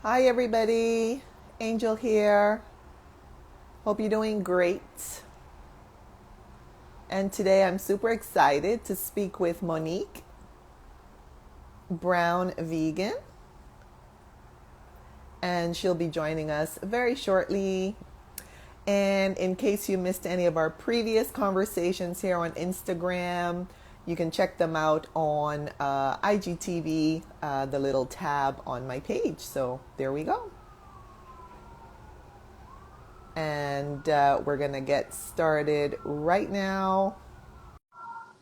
Hi, everybody. Angel here. Hope you're doing great. And today I'm super excited to speak with Monique, Brown Vegan, and she'll be joining us very shortly. And in case you missed any of our previous conversations here on Instagram, you can check them out on IGTV, the little tab on my page. So there we go. And we're going to get started right now.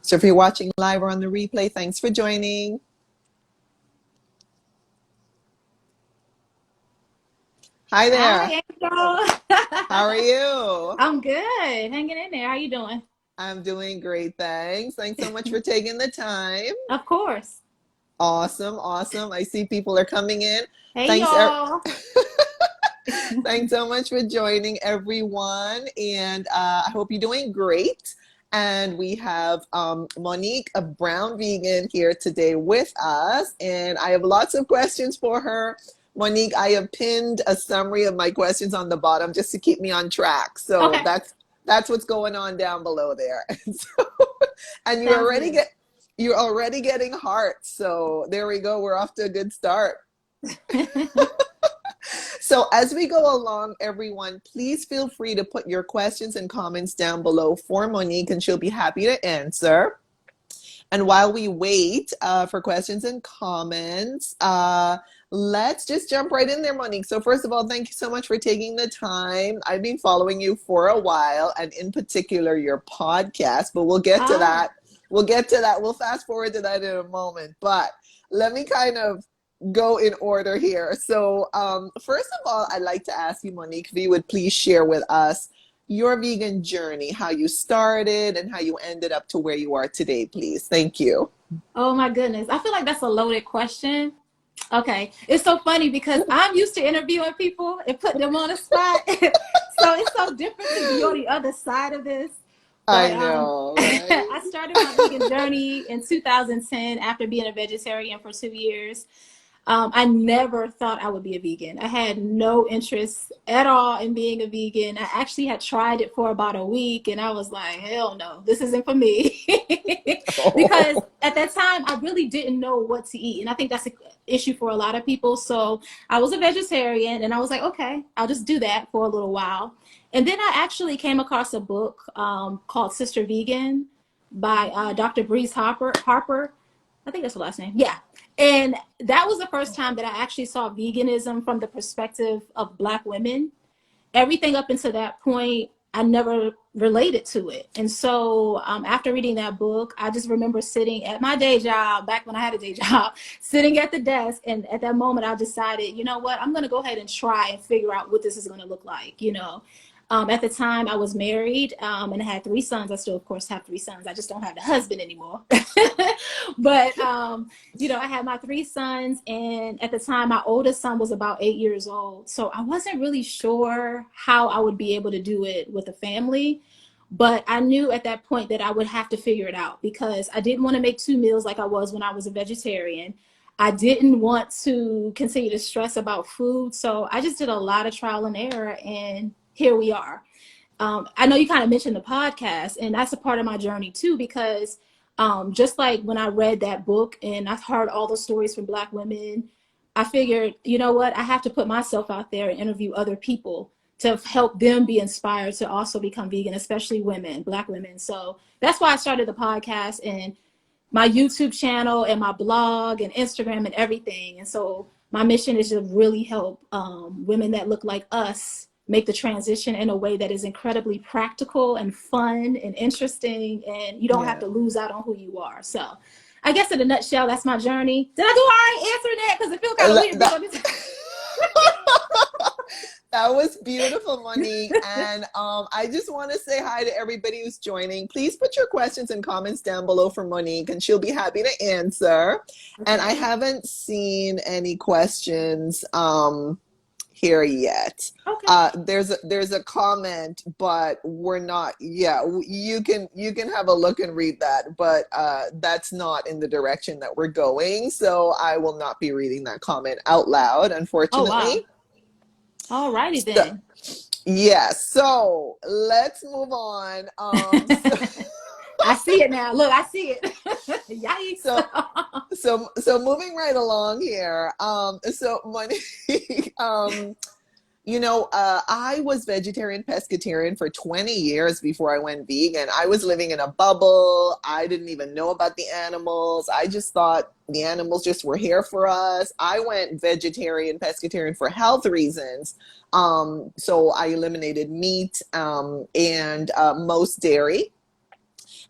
So if you're watching live or on the replay, thanks for joining. Hi there. Hi, Angel. How are you? I'm good. Hanging in there. How you doing? I'm doing great, thanks. Thanks so much for taking the time. Of course. Awesome, awesome. I see people are coming in. Hey, Thanks, y'all. thanks so much for joining, everyone. And I hope you're doing great. And we have Monique of Brown Vegan here today with us. And I have lots of questions for her. Monique, I have pinned a summary of my questions on the bottom just to keep me on track. So Okay. that's what's going on down below there. And so, and Sounds good. you're already getting hearts. So there we go. We're off to a good start. So as we go along, everyone, please feel free to put your questions and comments down below for Monique, and she'll be happy to answer. And while we wait for questions and comments, let's just jump right in there, Monique. So first of all, thank you so much for taking the time. I've been following you for a while, and in particular your podcast, but we'll get to Oh, that. We'll get to that. We'll fast forward to that in a moment. But let me kind of go in order here. So first of all, I'd like to ask you, Monique, if you would please share with us your vegan journey, how you started and how you ended up to where you are today, please. Thank you. oh my goodness. I feel like that's a loaded question. Okay. It's so funny because I'm used to interviewing people and putting them on the spot. So it's so different to be on the other side of this. But I know, right? I started my vegan journey in 2010 after being a vegetarian for 2 years. I never thought I would be a vegan. I had no interest at all in being a vegan. I actually had tried it for about a week and I was like, hell no, this isn't for me. Because Oh, at that time, I really didn't know what to eat. And I think that's an issue for a lot of people. So I was a vegetarian and I was like, okay, I'll just do that for a little while. And then I actually came across a book called Sister Vegan by Dr. Breeze Harper. I think that's the last name. Yeah. And that was the first time that I actually saw veganism from the perspective of Black women. Everything up until that point, I never related to it. And so after reading that book, I just remember sitting at my day job, back when I had a day job, sitting at the desk. And at that moment, I decided, you know what, I'm going to go ahead and try and figure out what this is going to look like. At the time, I was married and I had 3 sons. I still, of course, have 3 sons. I just don't have the husband anymore. But I had my 3 sons, and at the time, my oldest son was about 8 years old. So I wasn't really sure how I would be able to do it with a family. But I knew at that point that I would have to figure it out because I didn't want to make 2 meals like I was when I was a vegetarian. I didn't want to continue to stress about food. So I just did a lot of trial and error, and here we are. I know you kind of mentioned the podcast, and that's a part of my journey too, because just like when I read that book and I've heard all the stories from Black women, I figured, you know what, I have to put myself out there and interview other people to help them be inspired to also become vegan, especially women, Black women. So that's why I started the podcast and my YouTube channel and my blog and Instagram and everything. And so my mission is to really help women that look like us make the transition in a way that is incredibly practical and fun and interesting, and you don't have yeah. to lose out on who you are. So I guess in a nutshell, that's my journey. Did I do all right answering that? Because it feels kind of That, weird being that, on this. that was beautiful, Monique. And I just want to say hi to everybody who's joining. Please put your questions and comments down below for Monique, and she'll be happy to answer. And I Okay. haven't seen any questions here yet. Okay. There's a comment, but we're not. Yeah, you can have a look and read that, but that's not in the direction that we're going. So I will not be reading that comment out loud, Oh, wow. unfortunately. Alrighty So, then. yeah, so let's move on. I see it now. Look, I see it. So Yikes. so moving right along here. So Monique, I was vegetarian pescatarian for 20 years before I went vegan. I was living in a bubble. I didn't even know about the animals. I just thought the animals just were here for us. I went vegetarian pescatarian for health reasons. So I eliminated meat and most dairy.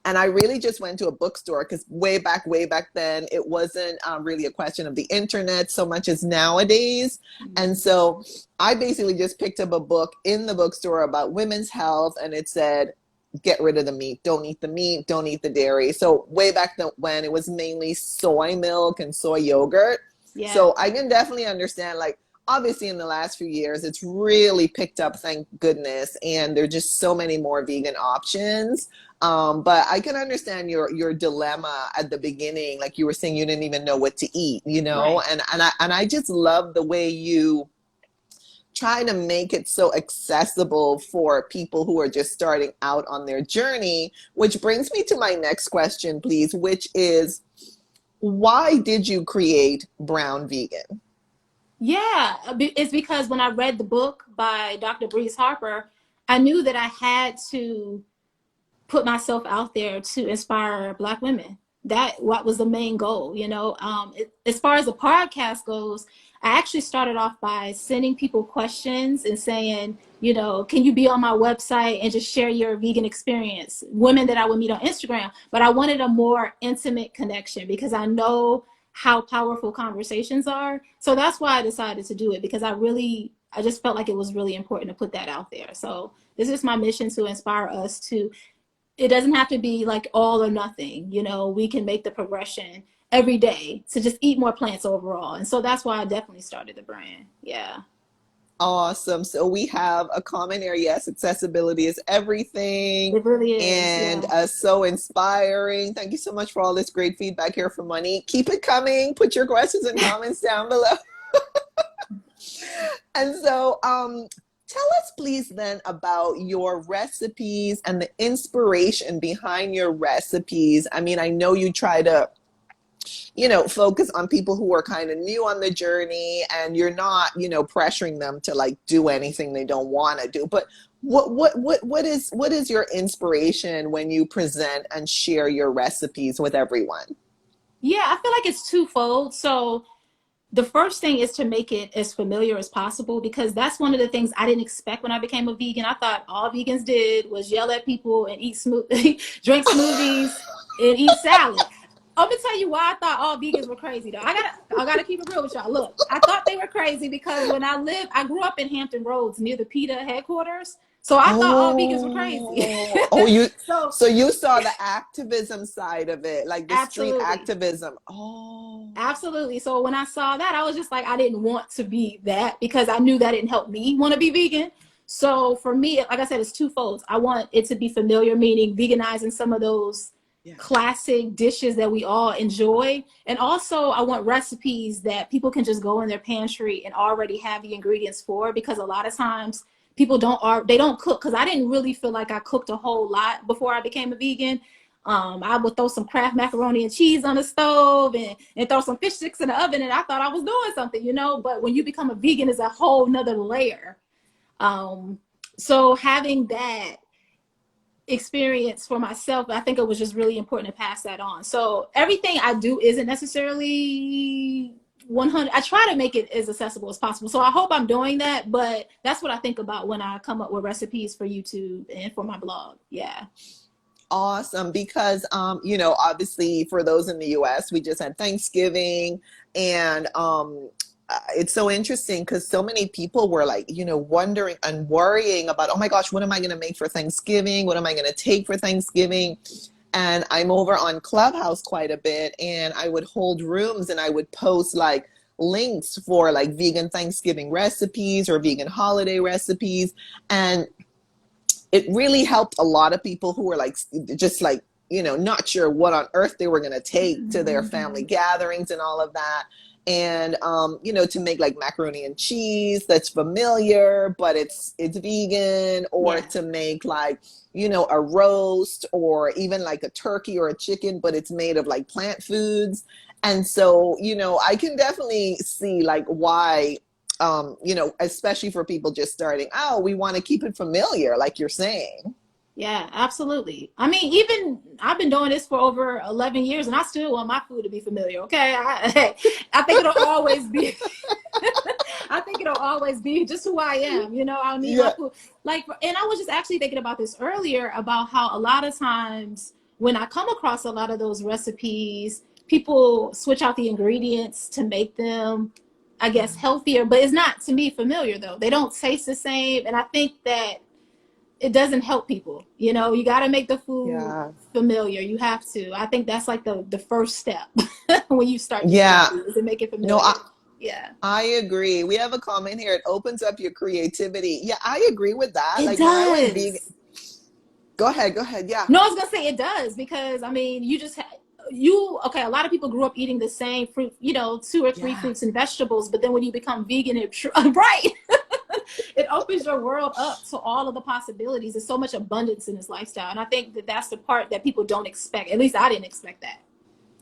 And I really just went to a bookstore because way back then, it wasn't really a question of the internet so much as nowadays. And so I basically just picked up a book in the bookstore about women's health, and it said, get rid of the meat. Don't eat the meat. Don't eat the dairy. So way back then, when it was mainly soy milk and soy yogurt. Yeah. So I can definitely understand, like, obviously in the last few years, it's really picked up, thank goodness. And there are just so many more vegan options. But I can understand your dilemma at the beginning. Like you were saying, you didn't even know what to eat, Right. and I just love the way you try to make it so accessible for people who are just starting out on their journey, which brings me to my next question, please, which is, why did you create Brown Vegan? Yeah, it's because when I read the book by Dr. Breeze Harper, I knew that I had to put myself out there to inspire Black women. That what was the main goal, as far as the podcast goes, I actually started off by sending people questions and saying, can you be on my website and just share your vegan experience? Women that I would meet on Instagram, but I wanted a more intimate connection because I know how powerful conversations are. So that's why I decided to do it, because I just felt like it was really important to put that out there. So this is my mission, to inspire us to, it doesn't have to be like all or nothing. We can make the progression every day to just eat more plants overall. And so that's why I definitely started the brand. Yeah. Awesome. So we have a comment here. Yes, accessibility is everything, It really is. and Yeah. so inspiring. Thank you so much for all this great feedback here from Monique. Keep it coming. Put your questions and comments down below. And so, tell us please then about your recipes and the inspiration behind your recipes. I mean, I know you try to focus on people who are kind of new on the journey, and you're not, pressuring them to like do anything they don't want to do. But what is your inspiration when you present and share your recipes with everyone? Yeah, I feel like it's twofold. So the first thing is to make it as familiar as possible, because that's one of the things I didn't expect when I became a vegan. I thought all vegans did was yell at people and eat drink smoothies and eat salad. I'm gonna tell you why I thought all vegans were crazy though. I gotta keep it real with y'all. Look, I thought they were crazy because when I grew up in Hampton Roads near the PETA headquarters. So I thought all vegans were crazy. You So so you saw the activism side of it, like the street absolutely. activism. Oh. Absolutely. So when I saw that, I was just like, I didn't want to be that, because I knew that didn't help me want to be vegan. So for me, like I said, it's twofold. I want it to be familiar, meaning veganizing some of those Yeah. classic dishes that we all enjoy. And also I want recipes that people can just go in their pantry and already have the ingredients for, because a lot of times people they don't cook. Cause I didn't really feel like I cooked a whole lot before I became a vegan. I would throw some Kraft macaroni and cheese on the stove and throw some fish sticks in the oven, and I thought I was doing something, but when you become a vegan is a whole nother layer. So having that experience for myself, I think it was just really important to pass that on. So everything I do isn't necessarily 100. I try to make it as accessible as possible. So I hope I'm doing that, but that's what I think about when I come up with recipes for YouTube and for my blog. Yeah. Awesome, because obviously for those in the US, we just had Thanksgiving, and it's so interesting because so many people were like, wondering and worrying about, oh my gosh, what am I going to make for Thanksgiving? What am I going to take for Thanksgiving? And I'm over on Clubhouse quite a bit, and I would hold rooms and I would post like links for like vegan Thanksgiving recipes or vegan holiday recipes. And it really helped a lot of people who were like, just like, not sure what on earth they were going to take to their family gatherings and all of that. And, to make like macaroni and cheese that's familiar, but it's vegan, or to make like, a roast or even like a turkey or a chicken, but it's made of like plant foods. And so, I can definitely see like why, especially for people just starting out, we want to keep it familiar, like you're saying. Yeah, absolutely. I mean, even I've been doing this for over 11 years and I still want my food to be familiar. Okay. I think it'll always be, I think it'll always be just who I am. I'll need my food. Like, and I was just actually thinking about this earlier about how a lot of times when I come across a lot of those recipes, people switch out the ingredients to make them, I guess, healthier, but it's not to me familiar though. They don't taste the same. And I think that it doesn't help people. You got to make the food familiar. You have to. I think that's like the first step when you start food, is to make it familiar. No, I agree. We have a comment here. It opens up your creativity. Yeah, I agree with that. It like does. When I went vegan, go ahead. Yeah. No, I was gonna say it does, because I mean, a lot of people grew up eating the same fruit, 2 or 3 fruits and vegetables, but then when you become vegan, right. It opens your world up to all of the possibilities. There's so much abundance in this lifestyle. And I think that that's the part that people don't expect. At least I didn't expect that.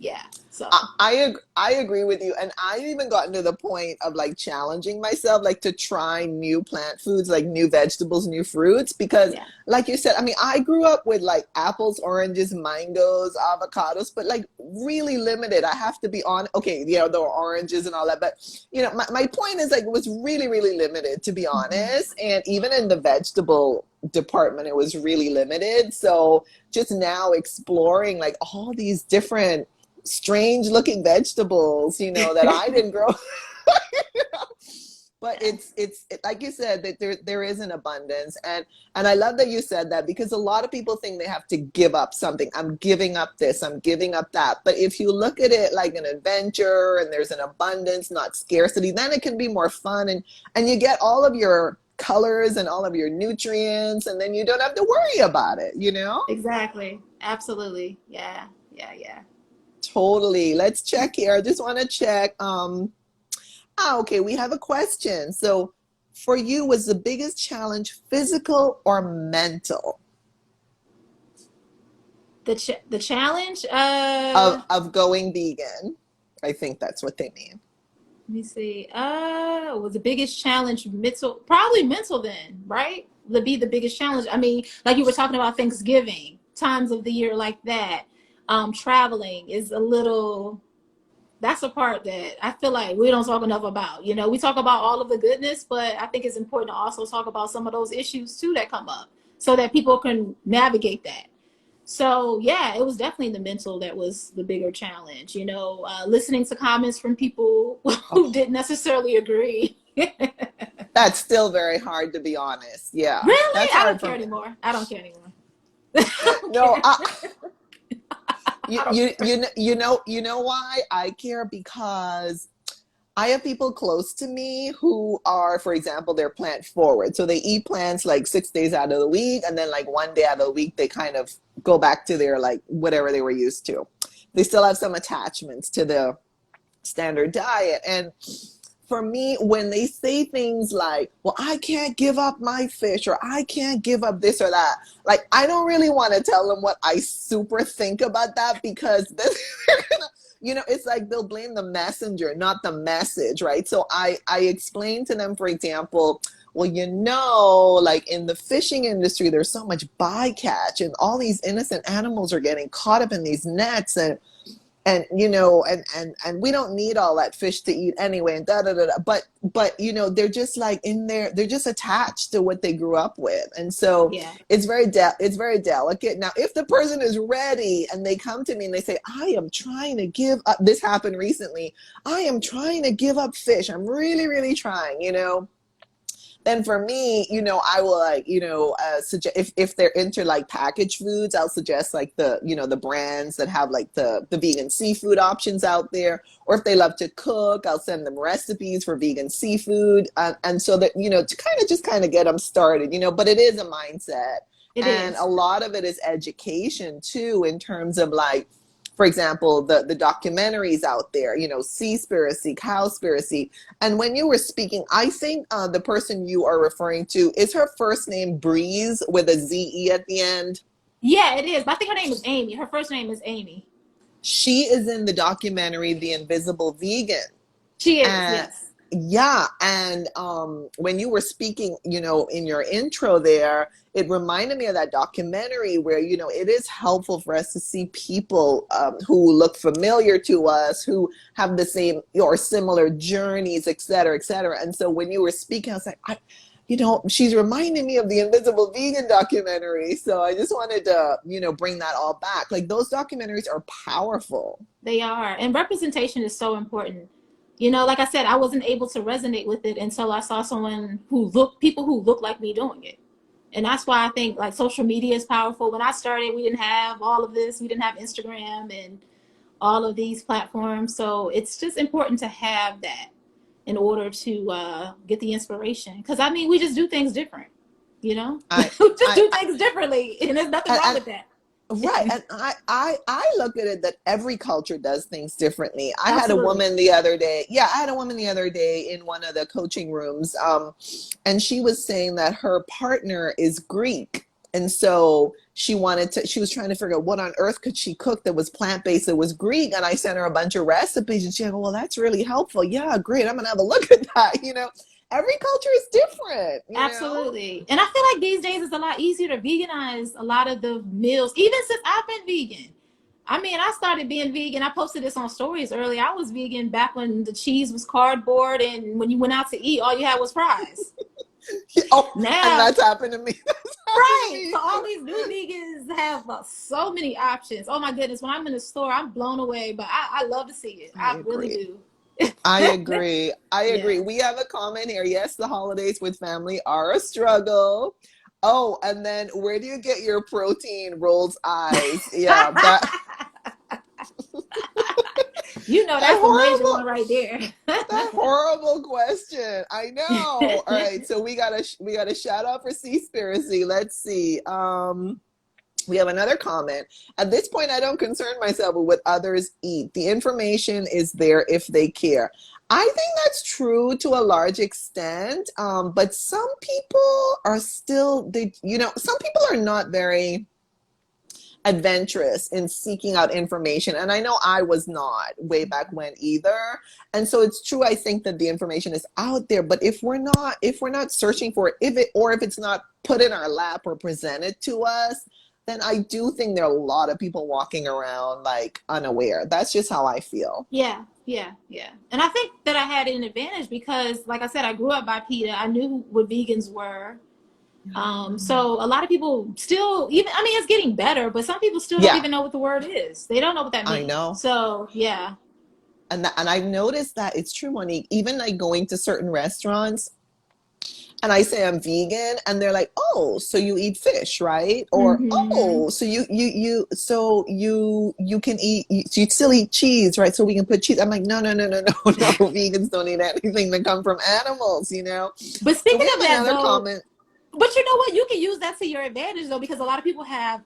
Yeah. So I agree with you. And I've even gotten to the point of like challenging myself, like to try new plant foods, like new vegetables, new fruits, because like you said, I mean, I grew up with like apples, oranges, mangoes, avocados, but like really limited. I have to be on. Okay. There were oranges and all that, but my point is like, it was really, really limited, to be honest. And even in the vegetable department, it was really limited. So just now exploring like all these different strange looking vegetables, that I didn't grow. But it's like you said, that there is an abundance. And I love that you said that, because a lot of people think they have to give up something. I'm giving up this, I'm giving up that. But if you look at it like an adventure and there's an abundance, not scarcity, then it can be more fun, and you get all of your colors and all of your nutrients, and then you don't have to worry about it, Exactly. Absolutely. Yeah. Totally. Let's check here. I just want to check. Okay, we have a question. So for you, was the biggest challenge physical or mental? The challenge of going vegan. I think that's what they mean. Let me see. Was the biggest challenge mental? Probably mental then, right? Would be the biggest challenge. I mean, like you were talking about Thanksgiving, times of the year like that. Traveling is a little, that's a part that I feel like we don't talk enough about. We talk about all of the goodness, but I think it's important to also talk about some of those issues too that come up, so that people can navigate that. So yeah, it was definitely the mental that was the bigger challenge, listening to comments from people who didn't necessarily agree. That's still very hard, to be honest. Yeah. Really? That's I don't care anymore. No, you know why I care? Because I have people close to me who are, for example, they're plant forward. So they eat plants like 6 days out of the week. And then like 1 day out of the week, they kind of go back to their like whatever they were used to. They still have some attachments to the standard diet. And for me, when they say things like, well, I can't give up my fish, or I can't give up this or that, like, I don't really want to tell them what I super think about that, because then they're gonna, it's like they'll blame the messenger, not the message, right? So I explain to them, for example, well, like in the fishing industry, there's so much bycatch, and all these innocent animals are getting caught up in these nets, and we don't need all that fish to eat anyway, and but they're just like in there, they're just attached to what they grew up with. And so it's very delicate. Now, if the person is ready and they come to me and they say, I am trying to give up, this happened recently, I am trying to give up fish, I'm really, really trying, then for me, I will like, suggest if they're into like packaged foods, I'll suggest like the brands that have like the vegan seafood options out there. Or if they love to cook, I'll send them recipes for vegan seafood. And so that, to kind of get them started, but it is a mindset. It And a is. lot of it is education too, in terms of like, for example, the documentaries out there, Seaspiracy, Cowspiracy. And when you were speaking, I think the person you are referring to, is her first name Breeze with a Z-E at the end? Yeah, it is. But I think her name is Amy. Her first name is Amy. She is in the documentary The Invisible Vegan. She is, And yes. yeah, and when you were speaking, in your intro there, it reminded me of that documentary where, it is helpful for us to see people who look familiar to us, who have the same or similar journeys, et cetera, et cetera. And so when you were speaking, I was like, she's reminding me of the Invisible Vegan documentary. So I just wanted to, bring that all back. Like those documentaries are powerful. They are. And representation is so important. Like I said, I wasn't able to resonate with it until I saw people who look like me doing it. And that's why I think like social media is powerful. When I started, we didn't have all of this. We didn't have Instagram and all of these platforms. So it's just important to have that in order to get the inspiration. Because I mean, we just do things different, we I, just I, do things differently. And there's nothing wrong and, with that. Right. And I look at it that every culture does things differently. I had a Absolutely. woman the other day. Yeah, I had a woman the other day in one of the coaching rooms. And she was saying that her partner is Greek. And so she was trying to figure out what on earth could she cook that was plant-based, that was Greek. And I sent her a bunch of recipes and she said, well, that's really helpful. Yeah, great. I'm going to have a look at that. Every culture is different. Absolutely. And I feel like these days it's a lot easier to veganize a lot of the meals, even since I've been vegan. I mean, I started being vegan. I posted this on stories early. I was vegan back when the cheese was cardboard and when you went out to eat, all you had was fries. Oh, and Now, that's happened to me. That's happened to right. me. So all these new vegans have so many options. Oh my goodness. When I'm in the store, I'm blown away, but I love to see it. I I really agree. do. I agree. I agree. Yeah. We have a comment here. Yes, the holidays with family are a struggle. Oh, and then where do you get your protein? Rolls eyes. Yeah, that That's the major one horrible, right there. that horrible question. I know. All right, so we got a shout out for Seaspiracy. Let's see. We have another comment. At this point, I don't concern myself with what others eat. The information is there if they care. I think that's true to a large extent, but some people are still, some people are not very adventurous in seeking out information. And I know I was not way back when either. And so it's true, I think that the information is out there, but if we're not searching for it, if it's not put in our lap or presented to us, then I do think there are a lot of people walking around like unaware. That's just how I feel. Yeah, yeah, yeah. And I think that I had an advantage because, like I said, I grew up by PETA. I knew what vegans were. So a lot of people still, even, I mean, it's getting better, but some people still don't Yeah, even know what the word is. They don't know what that I means. know. So yeah, And I've noticed that it's true, Monique, even like going to certain restaurants, and I say I'm vegan, and they're like, "Oh, so you eat fish, right?" Or, hmm, "Oh, so you can so you still eat cheese, right? So we can put cheese." I'm like, "No, no, no, no, no, no. Vegans don't eat anything that come from animals." but So speaking we of have that another though, comment. but you know what? You can use that to your advantage though, because a lot of people have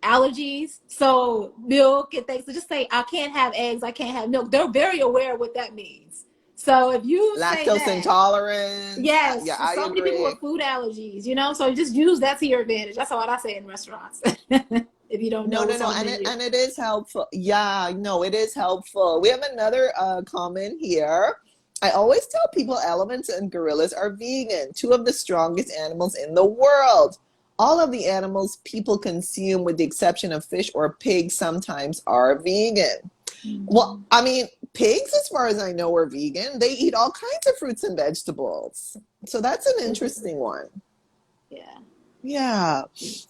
allergies. So milk and things. So just say, I can't have eggs, I can't have milk. They're very aware of what that means. So if you say Lactose that, intolerance. Yeah, yes, I so many people agree. with food allergies, so just use that to your advantage. That's what I say in restaurants. If you don't No, know no, what's no, on the and it menu. and it is helpful. Yeah, no, it is helpful. We have another comment here. I always tell people elephants and gorillas are vegan, two of the strongest animals in the world. All of the animals people consume, with the exception of fish or pigs, sometimes are vegan. Well, Mhm. I mean, pigs, as far as I know, are vegan. They eat all kinds of fruits and vegetables. So that's an They do. interesting one. Yeah. Yeah.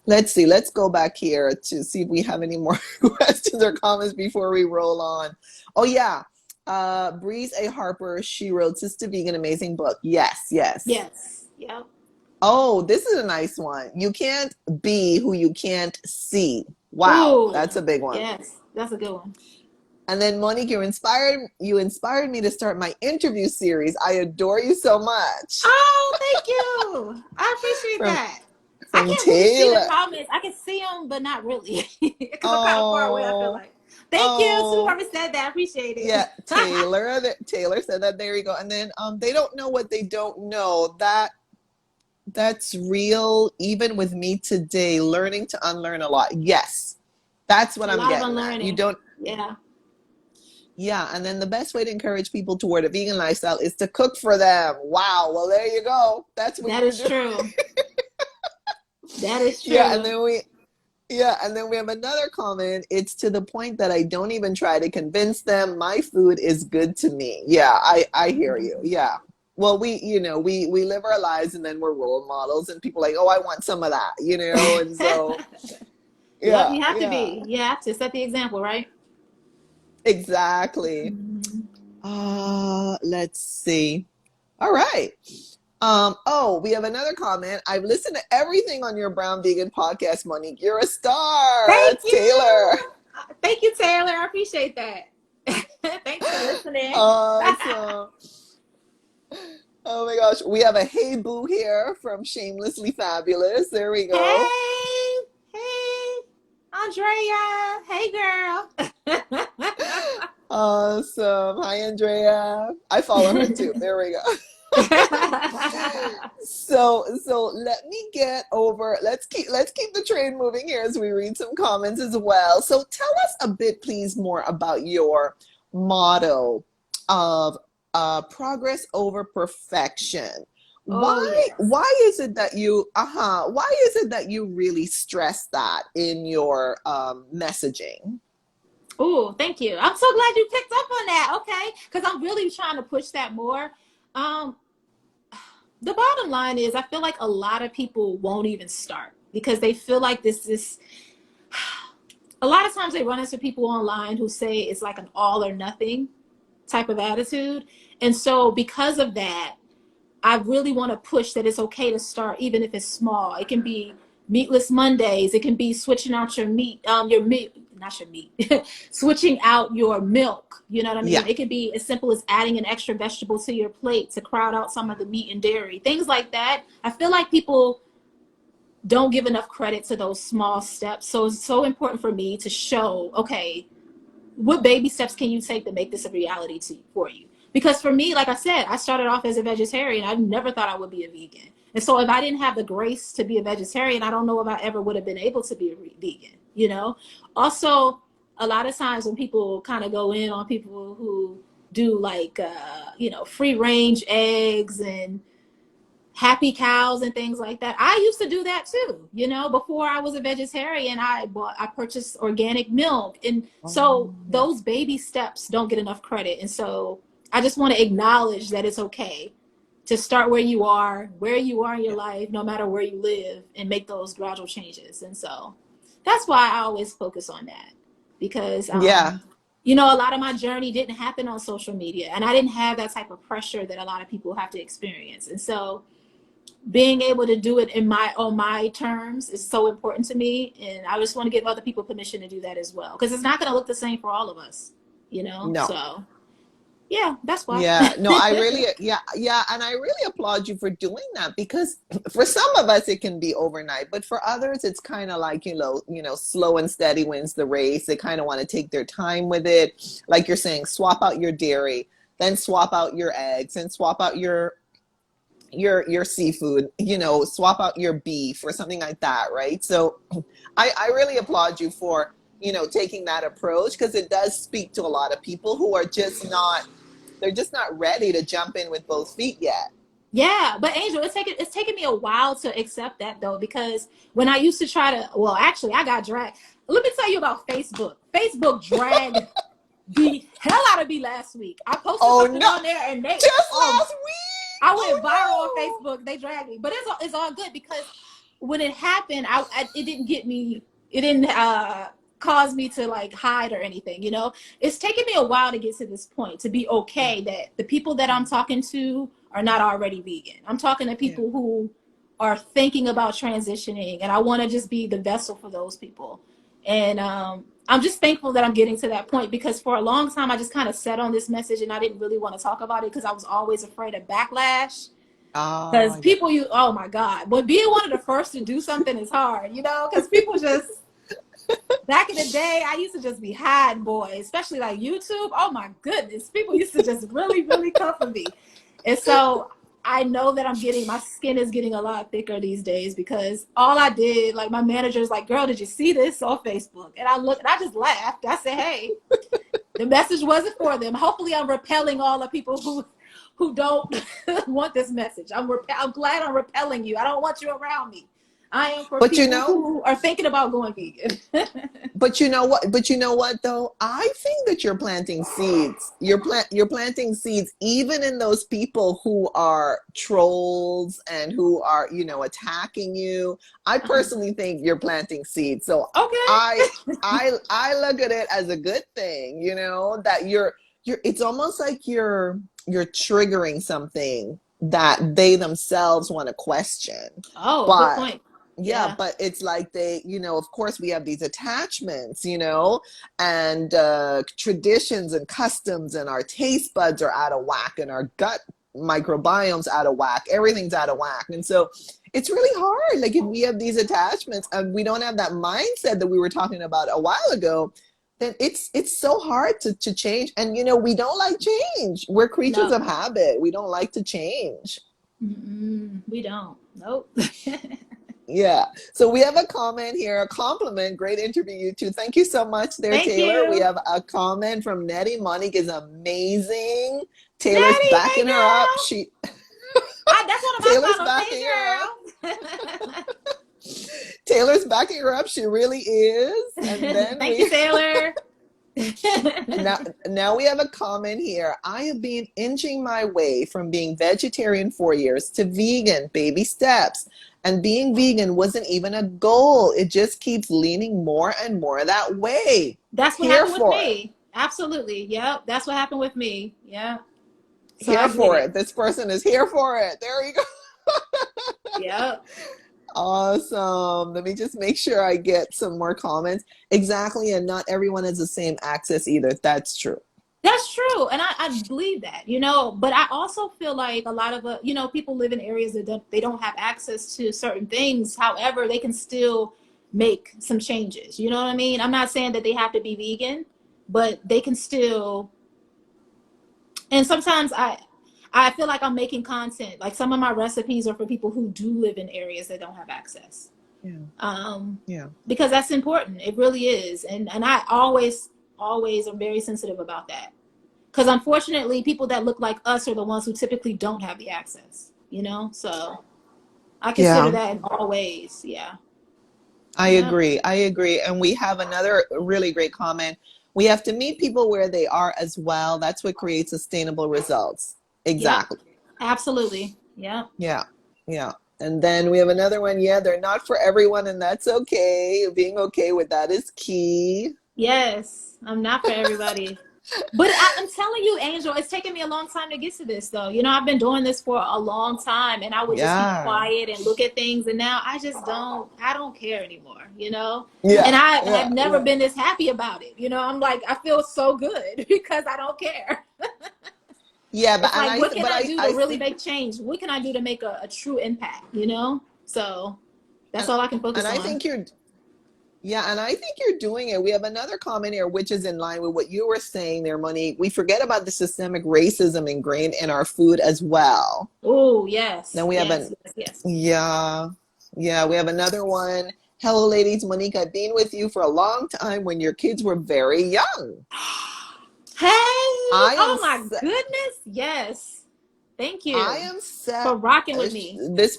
Let's see. Let's go back here to see if we have any more questions or comments before we roll on. Oh, yeah. Breeze A. Harper, she wrote Sister Vegan, amazing book. Yes, yes. Yes. Yep. Oh, this is a nice one. You can't be who you can't see. Wow, that's Ooh. a big one. Yes. That's a good one. And then Monique, you inspired me to start my interview series. I adore you so much. Oh, thank you. I appreciate From that. I from can't really see the Taylor. comments. I can see them, but not really, because I'm kind of far away. I feel Oh, like. Thank you to oh. whoever said that. I appreciate Yeah, it. Taylor. Taylor said that. There you go. And then they don't know what they don't know. That's real. Even with me today, learning to unlearn a lot. Yes, that's what A I'm lot of getting at. You unlearning. don't. Yeah, Yeah, and then the best way to encourage people toward a vegan lifestyle is to cook for them. Wow. Well, there you go. That's what that you're is doing. true. That is Yeah, true. and then we have another comment. It's to the point that I don't even try to convince them. My food is good to me. Yeah, I hear you. Yeah. Well, we live our lives and then we're role models and people are like, oh, I want some of that, and so Yep, yeah, you have to yeah, be. You have to set the example, right? exactly. Mhm. Let's see. All right. Oh, we have another comment. I've listened to everything on your Brown Vegan podcast, Monique. You're a star. Thank That's Taylor. you. Thank you, Taylor. I appreciate that. Thanks for listening. Awesome. Oh my gosh. We have a hey boo here from Shamelessly Fabulous. There we go. Hey, hey, Andrea. Hey, girl. Awesome. Hi, Andrea. I follow her too. There we go. So let me get over. Let's keep the train moving here as we read some comments as well. So tell us a bit, please, more about your motto of progress over perfection. Oh, Why yes. why is it that you really stress that in your messaging? Oh, thank you. I'm so glad you picked up on that. Okay, because I'm really trying to push that more. Um, the bottom line is, I feel like a lot of people won't even start because they feel like this is. A lot of times they run into people online who say it's like an all or nothing type of attitude, and so because of that, I really want to push that it's okay to start, even if it's small. It can be meatless Mondays. It can be switching out your meat, not your meat, switching out your milk. You know what I Yeah. mean? It can be as simple as adding an extra vegetable to your plate to crowd out some of the meat and dairy, things like that. I feel like people don't give enough credit to those small steps. So it's so important for me to show, okay, what baby steps can you take to make this a reality for you? Because for me, like I said, I started off as a vegetarian. I never thought I would be a vegan. And so if I didn't have the grace to be a vegetarian, I don't know if I ever would have been able to be a vegan, you know? Also, a lot of times when people kind of go in on people who do like, free range eggs and happy cows and things like that. I used to do that too. Before I was a vegetarian, I purchased organic milk. And so Oh, those baby steps don't get enough credit. And so I just want to acknowledge that it's okay to start where you are in your yeah. life, no matter where you live, and make those gradual changes. And so that's why I always focus on that, because Yeah. a lot of my journey didn't happen on social media, and I didn't have that type of pressure that a lot of people have to experience. And so being able to do it on my terms is so important to me, and I just want to give other people permission to do that as well, because it's not going to look the same for all of us. No. So yeah, that's why. Yeah, no, yeah, and I really applaud you for doing that because for some of us it can be overnight, but for others it's kind of like, slow and steady wins the race. They kind of want to take their time with it. Like you're saying, swap out your dairy, then swap out your eggs, and swap out your seafood, swap out your beef or something like that, right? So I really applaud you for, taking that approach because it does speak to a lot of people who are they're just not ready to jump in with both feet yet. Yeah, but Angel, it's taken me a while to accept that though, because when I used to try to, well, actually, I got dragged. Let me tell you about Facebook. Facebook dragged the hell out of me last week. I posted Oh something no, on there, and just last week. I went viral on Oh Facebook. They dragged me, but it's all good because when it happened, it didn't get me. It didn't cause me to like hide or anything, you know. It's taken me a while to get to this point, to be Yeah. okay that the people that I'm talking to are not already vegan. I'm talking to Yeah. people who are thinking about transitioning, and I want to just be the vessel for those people. And I'm just thankful that I'm getting to that point, because for a long time I just kind of sat on this message and I didn't really want to talk about it because I was always afraid of backlash. Because Oh, yeah. people, you, oh my God, but being one of the first to do something is hard, you know, because people just, back in the day, I used to just be hiding, boy, especially like YouTube. Oh my goodness, people used to just really, really come for me. And so I know that my skin is getting a lot thicker these days, because all I did, like my manager's like, girl, did you see this on Facebook? And I looked and I just laughed. I said, hey, the message wasn't for them. Hopefully I'm repelling all the people who don't want this message. I'm glad I'm repelling you. I don't want you around me. I am for But you people know, who are thinking about going vegan. but you know what? But you know what though? I think that you're planting seeds. You're planting seeds even in those people who are trolls and who are, you know, attacking you. I personally think you're planting seeds. So Okay. I look at it as a good thing, you know, that you're it's almost like you're triggering something that they themselves want to question. Oh, good But point. yeah, Yeah. but it's like they, you know, of course we have these attachments, you know, and traditions and customs, and our taste buds are out of whack, and our gut microbiome's out of whack. Everything's out of whack. And so it's really hard. Like if we have these attachments and we don't have that mindset that we were talking about a while ago, then it's so hard to change. And you know, we don't like change. We're creatures No, of habit. We don't like to change. we don't. Nope. Yeah. So we have a comment here, a compliment. Great interview, you two. Thank you so much there, Thank Taylor. We you. have a comment from Nettie. Monique is amazing. Taylor's Nettie, hey backing her up. girl. She That's one of my Taylor's finals. backing her up. Hey Taylor's backing her up. She really is. And girl. then Thank you, we Taylor. now we have a comment here. I have been inching my way from being vegetarian 4 years to vegan, baby steps. And being vegan wasn't even a goal. It just keeps leaning more and more that way. That's what Here happened with for it. me. Absolutely. Yep. That's what happened with me. Yeah. So I Here get for it. it. This person is here for it. There you go. Yep. Awesome. Let me just make sure I get some more comments. Exactly. And not everyone has the same access either. That's true. That's true. And I believe that, you know, but I also feel like a lot of, you know, people live in areas that they don't have access to certain things. However, they can still make some changes. You know what I mean? I'm not saying that they have to be vegan, but they can still. And sometimes I feel like I'm making content. Like some of my recipes are for people who do live in areas that don't have access. Yeah. Um, Yeah. because that's important. It really is. And I always am very sensitive about that. Because unfortunately, people that look like us are the ones who typically don't have the access, you know? So I consider Yeah. that in all ways. Yeah. I Yeah. agree. I agree. And we have another really great comment. We have to meet people where they are as well. That's what creates sustainable results. Yep. Exactly. Absolutely. Yep. Yeah. Yeah. And then we have another one. Yeah, they're not for everyone, and that's okay. Being okay with that is key. Yes. I'm not for everybody. But I'm telling you, Angel, it's taken me a long time to get to this, though. You know, I've been doing this for a long time, and I would just be Yeah. quiet and look at things, and now I don't care anymore, you know? And Yeah. I've Yeah. never Yeah. been this happy about it. You know, I'm like, I feel so good because I don't care. Yeah, It's like, what can but I do to I really think make change? What can I do to make a true impact, you know? So that's and, all I can and focus I on. think you're Yeah, and I think you're doing it. We have another comment here, which is in line with what you were saying there, Monique. We forget about the systemic racism ingrained in our food as well. Oh, yes, Then we have yes, an, yes, yes. yeah, yeah, we have another one. Hello, ladies. Monique, I've been with you for a long time when your kids were very young. Hey, I am, oh my goodness. Yes. Thank I you am set. for rocking with me. This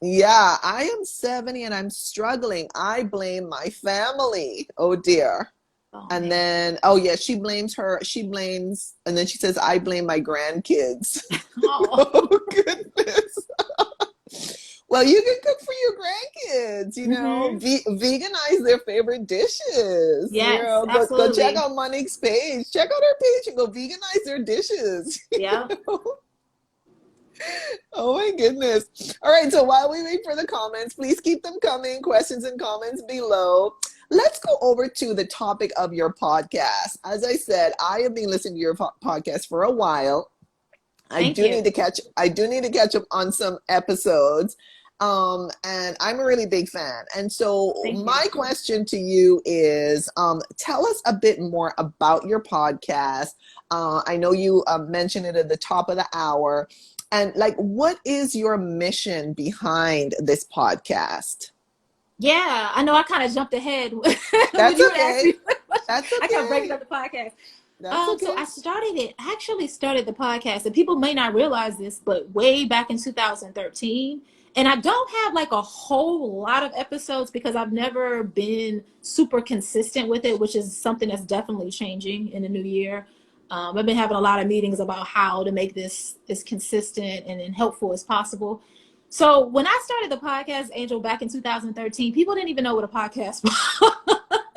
Yeah, I am 70 and I'm struggling. I blame my family. Oh dear. Oh And man. then, oh yeah, she blames, and then she says, I blame my grandkids. Oh, Oh goodness. Well, you can cook for your grandkids, Mm-hmm. veganize their favorite dishes. Yes, Go check absolutely. out Monique's page. Check out her page and go veganize their dishes. Yeah. Oh my goodness. All right, so while we wait for the comments, please keep them coming, questions and comments below. Let's go over to the topic of your podcast. As I said, I have been listening to your podcast for a while. Thank you. I do need to catch up on some episodes. And I'm a really big fan. And so Thank you. my question to you is, tell us a bit more about your podcast. I know you mentioned it at the top of the hour. And like, what is your mission behind this podcast? Yeah, I know I kind of jumped ahead when That's you asked okay. me. That's I kept breaking okay. up the podcast. That's So okay. I actually started the podcast, and people may not realize this, but way back in 2013. And I don't have like a whole lot of episodes because I've never been super consistent with it, which is something that's definitely changing in the new year. I've been having a lot of meetings about how to make this as consistent and helpful as possible. So when I started the podcast, Angel, back in 2013, people didn't even know what a podcast was.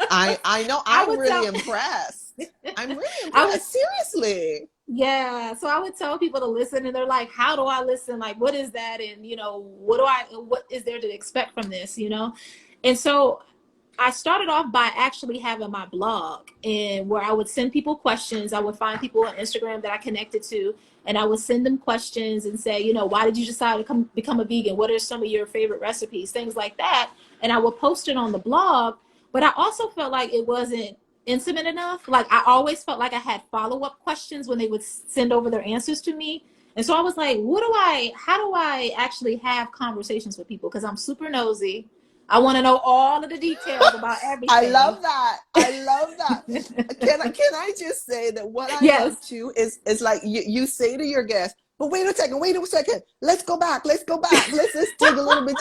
I know. I I'm would really tell impressed. I'm really I would impressed. Seriously. Yeah, so I would tell people to listen, and they're like, "How do I listen? Like, what is that? And what is there to expect from this? And so I started off by actually having my blog, and where I would send people questions. I would find people on Instagram that I connected to, and I would send them questions and say, why did you decide to become a vegan? What are some of your favorite recipes? Things like that, and I would post it on the blog. But I also felt like it wasn't intimate enough. Like I always felt like I had follow-up questions when they would send over their answers to me. And so I was like, how do I actually have conversations with people? Because I'm super nosy. I want to know all of the details about I everything. love that. I love that. Can I just say that what I love Yes. too is like you say to your guests, but wait a second. Let's go back. Let's dig a little bit.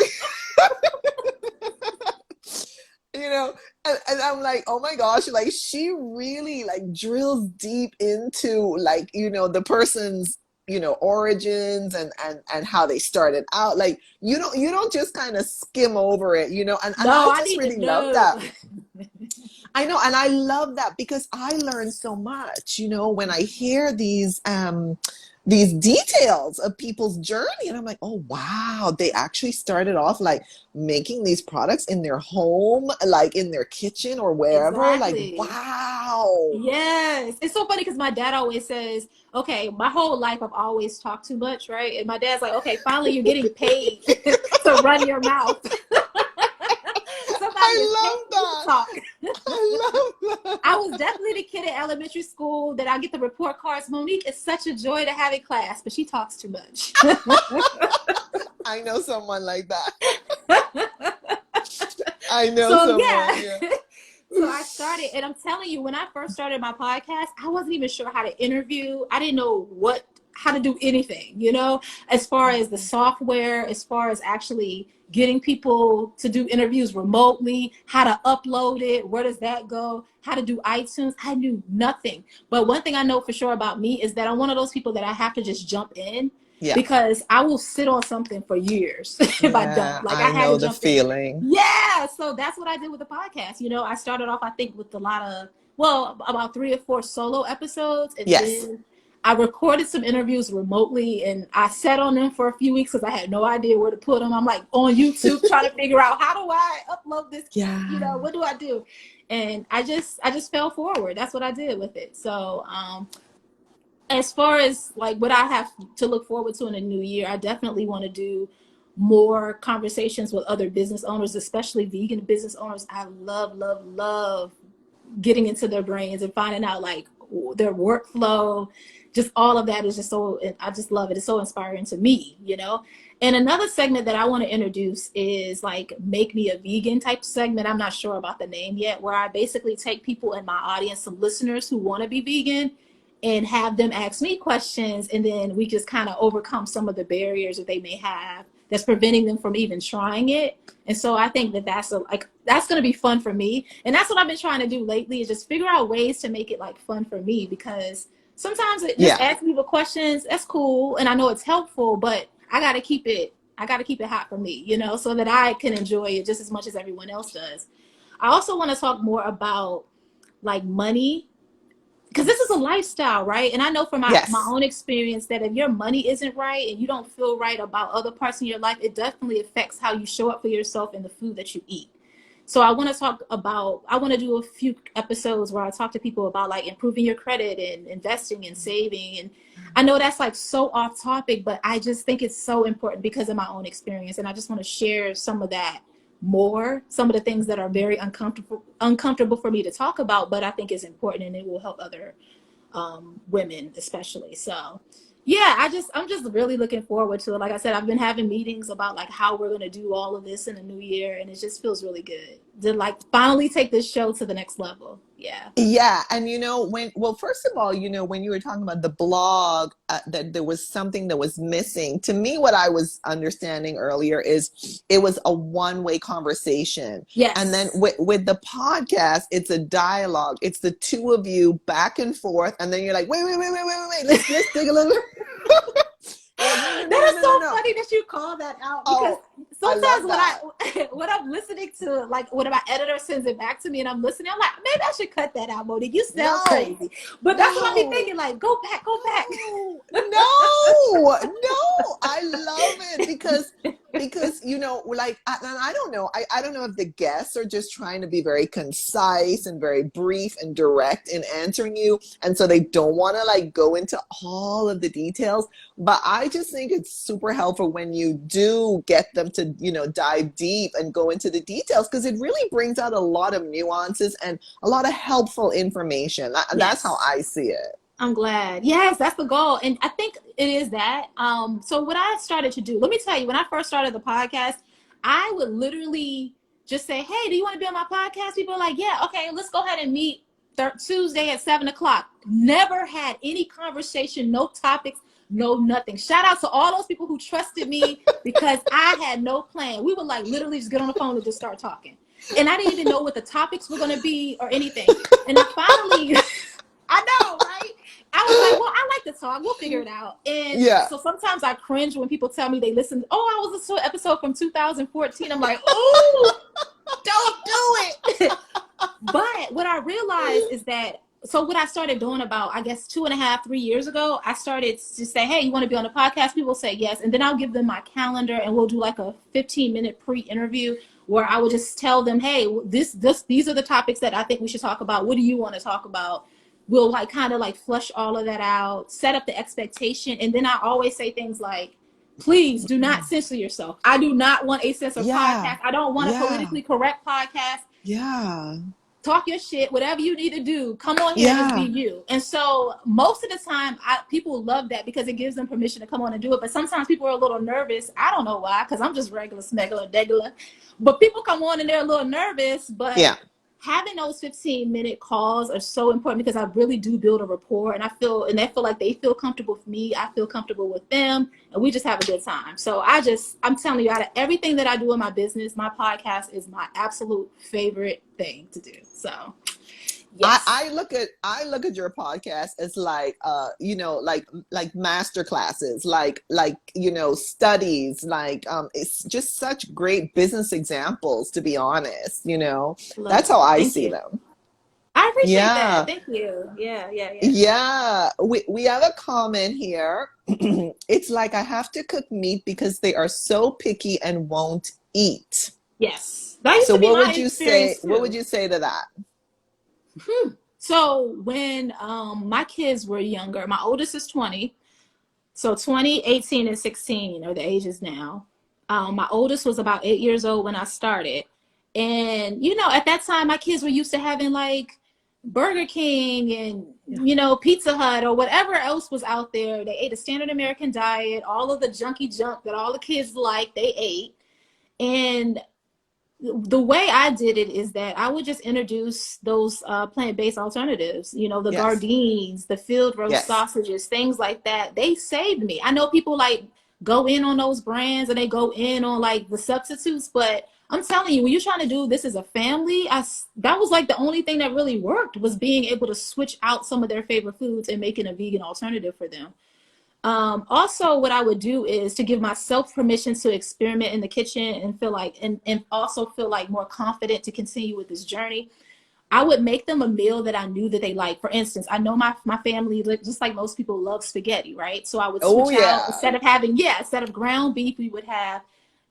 you know, and I'm like, oh my gosh, like she really like drills deep into like, the person's, origins and how they started out. Like you don't just kind of skim over it, and No, I I just need to really love know. that. I know, and I love that because I learn so much, when I hear these details of people's journey, and I'm like, oh wow, they actually started off like making these products in their home, like in their kitchen or wherever. Like, Exactly. wow. Yes. It's so funny because my dad always says, okay, my whole life I've always talked too much, right? And my dad's like, okay, finally you're getting paid to run your mouth. Somebody is I paying love you to that. talk. I love I that. was definitely the kid in elementary school that I get the report cards. Monique, it's such a joy to have in class, but she talks too much. I know someone like that. I know So someone, yeah. yeah. So I started, and I'm telling you, when I first started my podcast, I wasn't even sure how to interview. I didn't know how to do anything, as far as the software, as far as actually getting people to do interviews remotely, how to upload it, where does that go, how to do iTunes. I knew nothing. But one thing I know for sure about me is that I'm one of those people that I have to just jump in Yeah. because I will sit on something for years if I don't. Yeah, Like I I had to know the jump in. feeling. Yeah, so that's what I did with the podcast. I started off, I think, with about 3 or 4 solo episodes, and Yes. then I recorded some interviews remotely, and I sat on them for a few weeks because I had no idea where to put them. I'm like on YouTube trying to figure out how do I upload this. Yeah. What do I do? And I just fell forward. That's what I did with it. So as far as like what I have to look forward to in the new year, I definitely want to do more conversations with other business owners, especially vegan business owners. I love, love, love getting into their brains and finding out like their workflow. Just all of that is just I just love it. It's so inspiring to me. And another segment that I want to introduce is like make me a vegan type segment. I'm not sure about the name yet, where I basically take people in my audience, some listeners who want to be vegan, and have them ask me questions, and then we just kind of overcome some of the barriers that they may have that's preventing them from even trying it. And so I think that that's going to be fun for me, and that's what I've been trying to do lately, is just figure out ways to make it like fun for me, because sometimes just Yeah. asking people questions, that's cool, and I know it's helpful, but I got to keep it I got to keep it hot for me, you know, so that I can enjoy it just as much as everyone else does. I also want to talk more about like money, because this is a lifestyle, right? And I know from my Yes. own experience that if your money isn't right and you don't feel right about other parts in your life, it definitely affects how you show up for yourself and the food that you eat. So I want to talk about, I want to do a few episodes where I talk to people about like improving your credit and investing and saving. And I know that's like so off topic, but I just think it's so important because of my own experience. And I just want to share some of that more, some of the things that are very uncomfortable for me to talk about, but I think is important and it will help other women especially. So yeah, I'm just really looking forward to it. Like I said, I've been having meetings about like how we're going to do all of this in the new year, and it just feels really good to like finally take this show to the next level. Yeah. Yeah, and well, first of all, when you were talking about the blog, that there was something that was missing. To me, what I was understanding earlier is it was a one-way conversation. And then Yes. with the podcast, it's a dialogue. It's the two of you back and forth, and then you're like, wait, let's dig a little. You're like, no, no, no, That no, is no, no, so no. funny that you call that out, because Oh, I sometimes love when that. when I'm listening to like when my editor sends it back to me and I'm listening, I'm like, maybe I should cut that out, Monique. You sound No, crazy. But that's what I be no. thinking, like, go back, go back. No, I love it because like and I don't know, I don't know if the guests are just trying to be very concise and very brief and direct in answering you, and so they don't want to like go into all of the details, but I just think it's super helpful when you do get them to dive deep and go into the details, because it really brings out a lot of nuances and a lot of helpful information. That's how Yes. I see it. I'm glad. Yes, that's the goal. And I think it is that. So what I started to do, let me tell you, when I first started the podcast, I would literally just say, hey, do you want to be on my podcast? People are like, yeah, okay, let's go ahead and meet Tuesday at 7 o'clock. Never had any conversation, no topics, no nothing. Shout out to all those people who trusted me because I had no plan. We would like literally just get on the phone and just start talking. And I didn't even know what the topics were going to be or anything. And I finally, I know, right? I was like, well, I like to talk. We'll figure it out. And Yeah. so sometimes I cringe when people tell me they listened. Oh, I was listening to an episode from 2014. I'm like, oh, don't do it. But what I realized is that, so what I started doing about, I guess, 2.5, 3 years ago, I started to say, hey, you want to be on the podcast? People say yes. And then I'll give them my calendar and we'll do like a 15-minute pre-interview where I will just tell them, hey, these are the topics that I think we should talk about. What do you want to talk about? We'll like kind of like flush all of that out, set up the expectation. And then I always say things like, please do not censor yourself. I do not want a censored Yeah. podcast. I don't want a Yeah. politically correct podcast. Yeah. Talk your shit, whatever you need to do, come on here and just be Yeah. you. And so most of the time people love that because it gives them permission to come on and do it. But sometimes people are a little nervous. I don't know why, because I'm just regular smegular degular, but people come on and they're a little nervous. But Yeah. having those 15-minute calls are so important because I really do build a rapport, and I feel like they feel comfortable with me, I feel comfortable with them, and we just have a good time. So I'm telling you, out of everything that I do in my business, my podcast is my absolute favorite thing to do. So yes. I look at your podcast as like like master classes, like studies, like it's just such great business examples, to be honest. Love That's how that. I Thank see you. them. I appreciate that. Yeah. Thank you. Yeah, yeah, yeah. Yeah, we have a comment here. It's like, I have to cook meat because they are so picky and won't eat. Yes. That used So to be what my would you say? experience What would too. you say to that? So when my kids were younger, my oldest is 20. So 20, 18, and 16 are the ages now. My oldest was about 8 years old when I started. And, at that time, my kids were used to having like Burger King and, Yeah. Pizza Hut or whatever else was out there. They ate a standard American diet, all of the junky junk that all the kids like, they ate. And the way I did it is that I would just introduce those plant-based alternatives, the Yes. Gardines, the field roast Yes. sausages, things like that. They saved me. I know people like go in on those brands and they go in on like the substitutes, but I'm telling you, when you're trying to do this as a family, that was like the only thing that really worked, was being able to switch out some of their favorite foods and making a vegan alternative for them. Also, what I would do is to give myself permission to experiment in the kitchen and feel like, and also feel like more confident to continue with this journey. I would make them a meal that I knew that they like. For instance, I know my family, just like most people, love spaghetti, right? So I would Oh switch out, yeah. instead of ground beef, we would have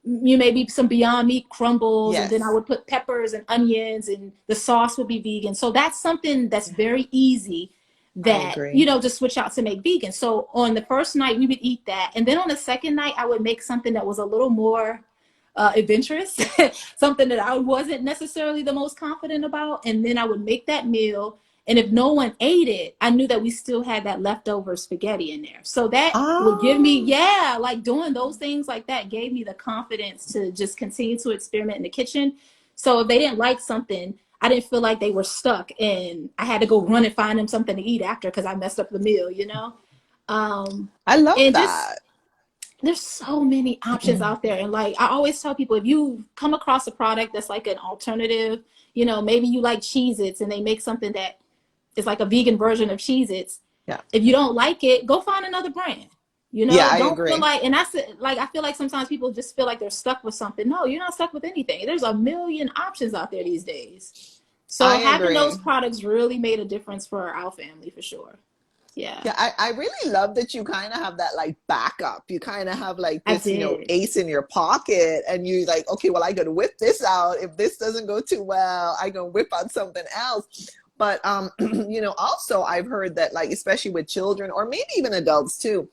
maybe some Beyond Meat crumbles, and then I Yes, would put peppers and onions, and the sauce would be vegan. So that's something that's yeah, very easy I that, agree. to switch out to make vegan. So on the first night, we would eat that. And then on the second night, I would make something that was a little more adventurous, something that I wasn't necessarily the most confident about. And then I would make that meal. And if no one ate it, I knew that we still had that leftover spaghetti in there. So that would give me, Ah, yeah, like doing those things like that gave me the confidence to just continue to experiment in the kitchen. So if they didn't like something, I didn't feel like they were stuck and I had to go run and find them something to eat after because I messed up the meal. Um, I love and just that. there's so many options out there. And like I always tell people, if you come across a product that's like an alternative, maybe you like Cheez-Its and they make something that is like a vegan version of Cheez-Its. Yeah, If you don't like it, go find another brand. yeah, I Don't feel agree. like, and that's it, like I feel like sometimes people just feel like they're stuck with something. No, you're not stuck with anything. There's a million options out there these days. So I having those agree. products really made a difference for our family for sure. Yeah, Yeah, I really love that you kind of have that like backup. You kind of have like I this, did. ace in your pocket, and you like, okay, well, I gotta whip this out. If this doesn't go too well, I gonna whip out something else. But also I've heard that like, especially with children or maybe even adults too,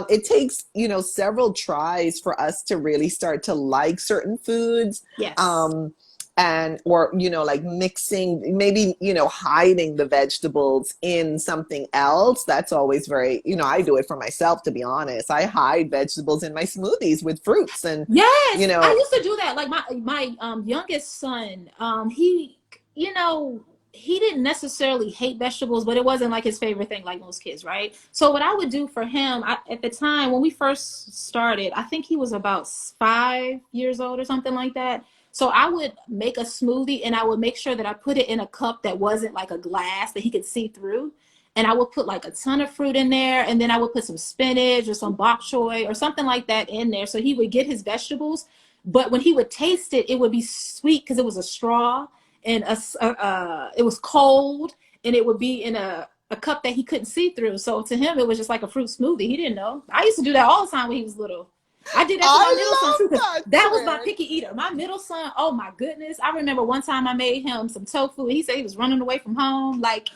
it takes, several tries for us to really start to like certain foods. Yes. Um, and or like mixing, maybe hiding the vegetables in something else. That's always very, I do it for myself, to be honest. I hide vegetables in my smoothies with fruits, and you Yes, I know used to do that. Like my youngest son, he you know he didn't necessarily hate vegetables, but it wasn't like his favorite thing, like most kids, right? So what I would do for him, at the time when we first started, I think he was about 5 years old or something like that. So I would make a smoothie and I would make sure that I put it in a cup that wasn't like a glass that he could see through. And I would put like a ton of fruit in there, and then I would put some spinach or some bok choy or something like that in there, so he would get his vegetables. But when he would taste it, it would be sweet because it was a straw, and it was cold, and it would be in a cup that he couldn't see through. So to him, it was just like a fruit smoothie. He didn't know. I used to do that all the time when he was little. I did that to my middle son too, I because love that that was my trick. picky eater. My middle son, oh my goodness. I remember one time I made him some tofu. And he said he was running away from home. Like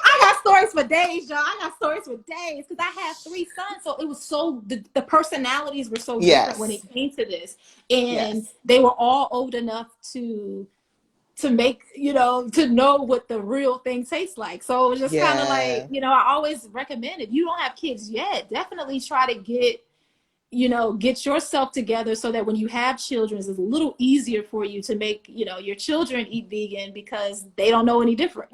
I got stories for days, y'all. I got stories for days because I have three sons. So it was the personalities were so different when Yes, it came to this. And yes, they were all old enough to make, to know what the real thing tastes like. So it was just kind of like, yeah. I always recommend, if you don't have kids yet, definitely try to get yourself together so that when you have children, it's a little easier for you to make, your children eat vegan because they don't know any different.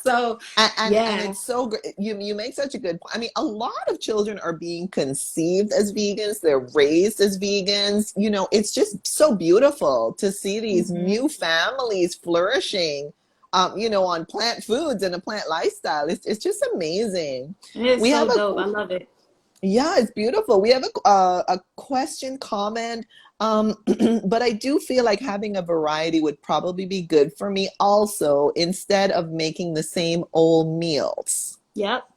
So, And yeah. it's so great. You make such a good point. I mean, a lot of children are being conceived as vegans. They're raised as vegans. It's just so beautiful to see these Mm-hmm. new families flourishing, on plant foods and a plant lifestyle. It's just amazing. It is We have so a dope. I love it. Yeah, it's beautiful. We have a question comment, but I do feel like having a variety would probably be good for me also, instead of making the same old meals. Yep.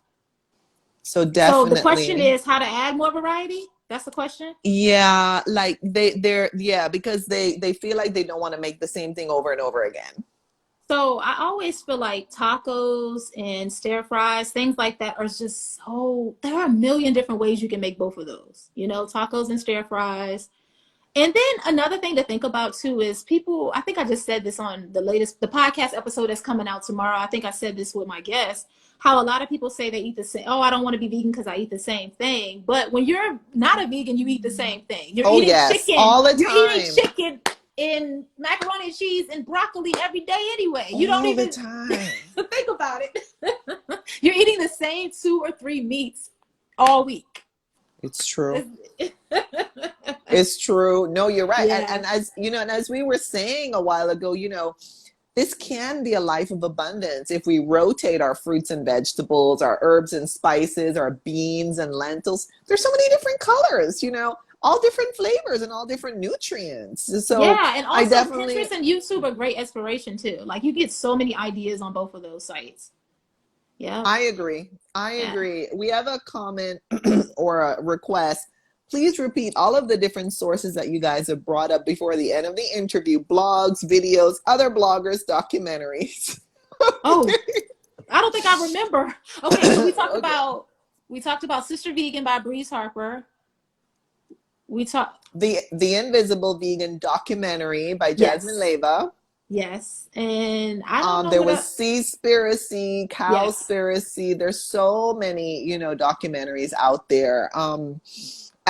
So So the question definitely, is how to add more variety. That's the question. yeah, like yeah, because they feel like they don't want to make the same thing over and over again. So I always feel like tacos and stir fries, things like that, are just there are a million different ways you can make both of those, tacos and stir fries. And then another thing to think about too is people, I think I just said this on the podcast episode that's coming out tomorrow. I think I said this with my guest, how a lot of people say they eat the same. Oh, I don't want to be vegan because I eat the same thing. But when you're not a vegan, you eat the same thing. Oh yes, all the You're eating time, chicken and macaroni and cheese and broccoli every day anyway. You don't all the even time. think about it. You're eating the same 2 or 3 meats all week. It's true. It's true. No, you're right. And Yeah. as and as we were saying a while ago, this can be a life of abundance if we rotate our fruits and vegetables, our herbs and spices, our beans and lentils. There's so many different colors, you know, all different flavors and all different nutrients. So Yeah, and I also definitely, Pinterest and YouTube are great inspiration too. Like you get so many ideas on both of those sites. Yeah. I agree. I Yeah. agree. We have a comment or a request. Please repeat all of the different sources that you guys have brought up before the end of the interview: blogs, videos, other bloggers, documentaries. Oh, I don't think I remember. Okay, so Okay. we talked about Sister Vegan by Breeze Harper. We talked The Invisible Vegan documentary by Jasmine yes. Leyva. Yes. And I don't know There what was a Seaspiracy, yes. Cowspiracy. There's so many, you know, documentaries out there.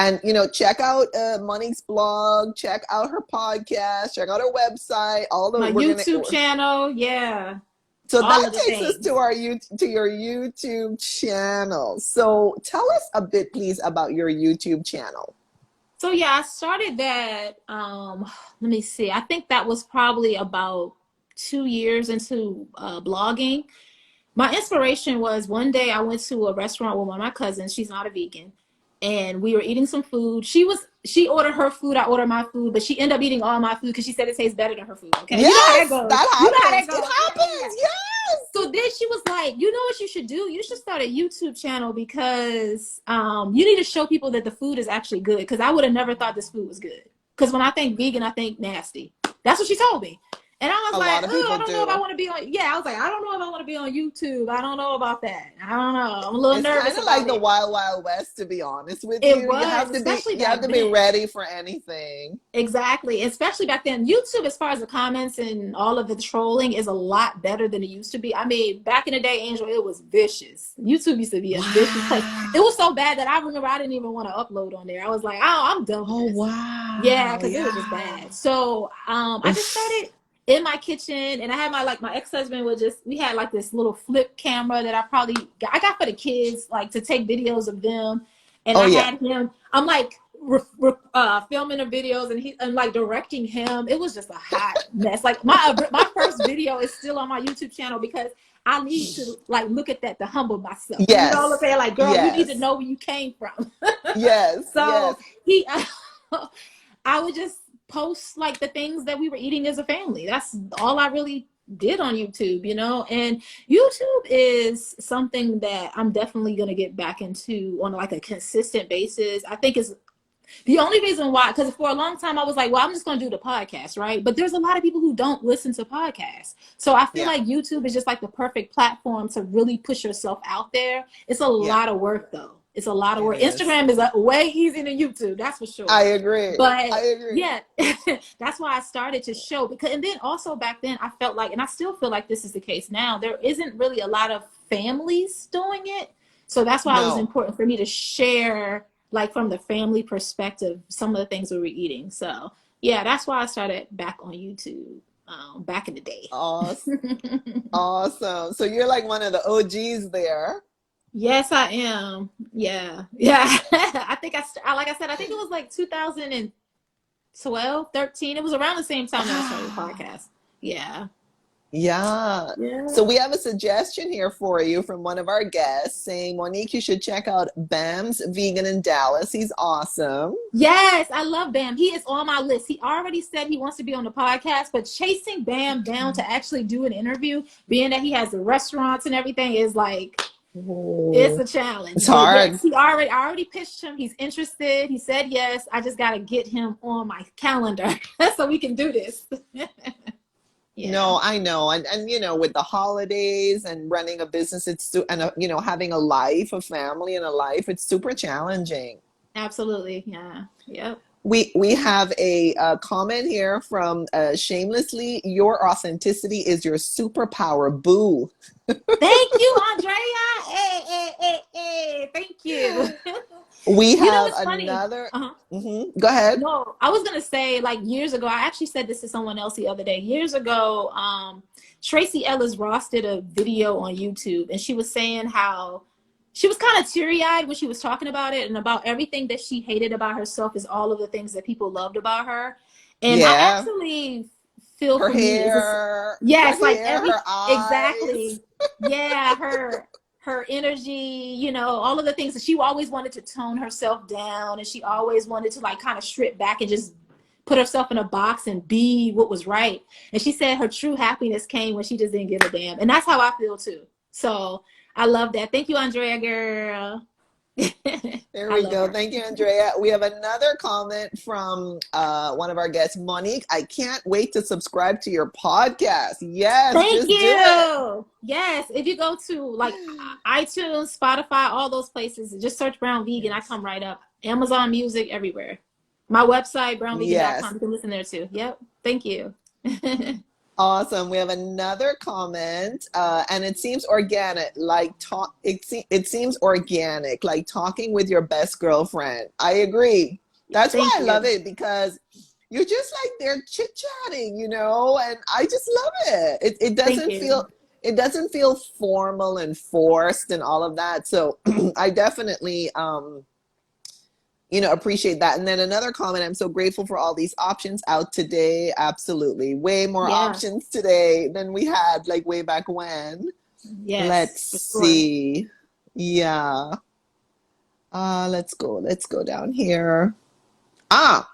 And you know, check out Monique's blog, check out her podcast, check out her website. All the My we're gonna. YouTube channel, yeah. So All that of the takes us to things. our to your YouTube channel. So tell us a bit, please, about your YouTube channel. So yeah, I started that let me see. I think that was probably about 2 years into blogging. My inspiration was one day I went to a restaurant with one of my cousins. She's not a vegan. And we were eating some food. She ordered her food, I ordered my food, but she ended up eating all my food because she said it tastes better than her food. Okay. You know how that Yes, goes. that You know how happens. that It goes. Yeah, yeah, yeah. happens. Yes. So then she was like, you know what you should do? You should start a YouTube channel because you need to show people that the food is actually good. Because I would have never thought this food was good. Because when I think vegan, I think nasty. That's what she told me. And I was A like, lot of oh, I people don't know if I do. want to be on. Yeah, I was like, I don't know if I want to be on YouTube. I don't know about that. I don't know. I'm a little It's kind nervous of like about the it. Wild Wild West, to be honest with It you. was, especially You have back to be then. ready for anything. Exactly. Especially back then. YouTube, as far as the comments and all of the trolling, is a lot better than it used to be. I mean, back in the day, Angel, it was vicious. YouTube used to be a vicious place. It was Wow. so bad that I remember I didn't even want to upload on there. I was like, oh, I'm done with Oh this. Yeah, wow. because it was just Yeah. bad. So I just Oof. started in my kitchen, and I had my ex-husband would just, we had like this little flip camera that I got for the kids, like to take videos of them. And Oh I yeah. had him, I'm like filming the videos, and I'm like directing him. It was just a hot mess. Like my first video is still on my YouTube channel because I need to like look at that to humble myself. You know what I'm Yes. saying? Like, girl, you need to Yes. know where you came from. Yes. Yes. So I would just post like the things that we were eating as a family. That's all I really did on YouTube, you know. And YouTube is something that I'm definitely going to get back into on like a consistent basis. I think is the only reason why, because for a long time I was like, well, I'm just going to do the podcast, right? But there's a lot of people who don't listen to podcasts. So I feel Yeah. like YouTube is just like the perfect platform to really push yourself out there. It's a Yeah. lot of work, though. It's a lot of It work. is. Instagram is way easier than YouTube, that's for I sure. agree. I But agree. yeah, that's why I started to show. Because, and then also back then I felt like, and I still feel like this is the case now, there isn't really a lot of families doing it. So that's why it was No. important for me to share, like from the family perspective, some of the things we were eating. So yeah, that's why I started back on YouTube back in the day. Awesome. Awesome. So you're like one of the OGs there. Yes, I am. Yeah, yeah. Like I said, I think it was like 2012, 13. It was around the same time that I started the Wow. podcast. Yeah. Yeah. Yeah. So we have a suggestion here for you from one of our guests saying, Monique, you should check out Bam's Vegan in Dallas. He's awesome. Yes, I love Bam. He is on my list. He already said he wants to be on the podcast, but chasing Bam down to actually do an interview, being that he has the restaurants and everything, is like it's Oh, a challenge. it's But yes, hard. I already pitched him. He's interested. He said yes. I just gotta get him on my calendar so we can do this. Yeah. No, I know. And you know, with the holidays and running a business, you know, having a life, a family and a life, it's super challenging. Absolutely. Yeah. Yep. We have a, comment here from Shamelessly. Your authenticity is your superpower. Boo. Thank you, Andrea. Hey, hey, hey, hey. Thank you. We You know have what's funny? another. Uh-huh. Go ahead. No, I was gonna say like years ago. I actually said this to someone else the other day. Years ago, Tracy Ellis Ross did a video on YouTube, and she was saying how she was kind of teary-eyed when she was talking about it, and about everything that she hated about herself is all of the things that people loved about her. And I Yeah. actually feel Her for me is this, hair, her yes, like hair, every, her eyes. exactly. Yeah, her energy, you know, all of the things that she always wanted to tone herself down, and she always wanted to like kind of strip back and just put herself in a box and be what was right. And she said her true happiness came when she just didn't give a damn. And that's how I feel too. So I love that. Thank you, Andrea, girl. There I we love go. her. Thank you, Andrea. We have another comment from one of our guests, Monique. I can't wait to subscribe to your podcast. Yes, Thank just do it. you. Yes, if you go to like iTunes, Spotify, all those places, just search Brown Vegan. I Yes. come right up. Amazon Music, everywhere. My website, brownvegan.com. Yes. You can listen there too. Yep. Thank you. Awesome. We have another comment, and it seems organic, like talk. It seems organic, like talking with your best girlfriend. I agree. That's why Thank I love you. it because you're just like they're chit-chatting, and I just love it. It Thank doesn't you. feel formal and forced and all of that. So I definitely appreciate that. And then another comment, I'm so grateful for all these options out today. Absolutely. Way more Yeah. options today than we had like way back when. Let's Yes, for sure. see. Yeah. Let's go. Let's go down here. Ah,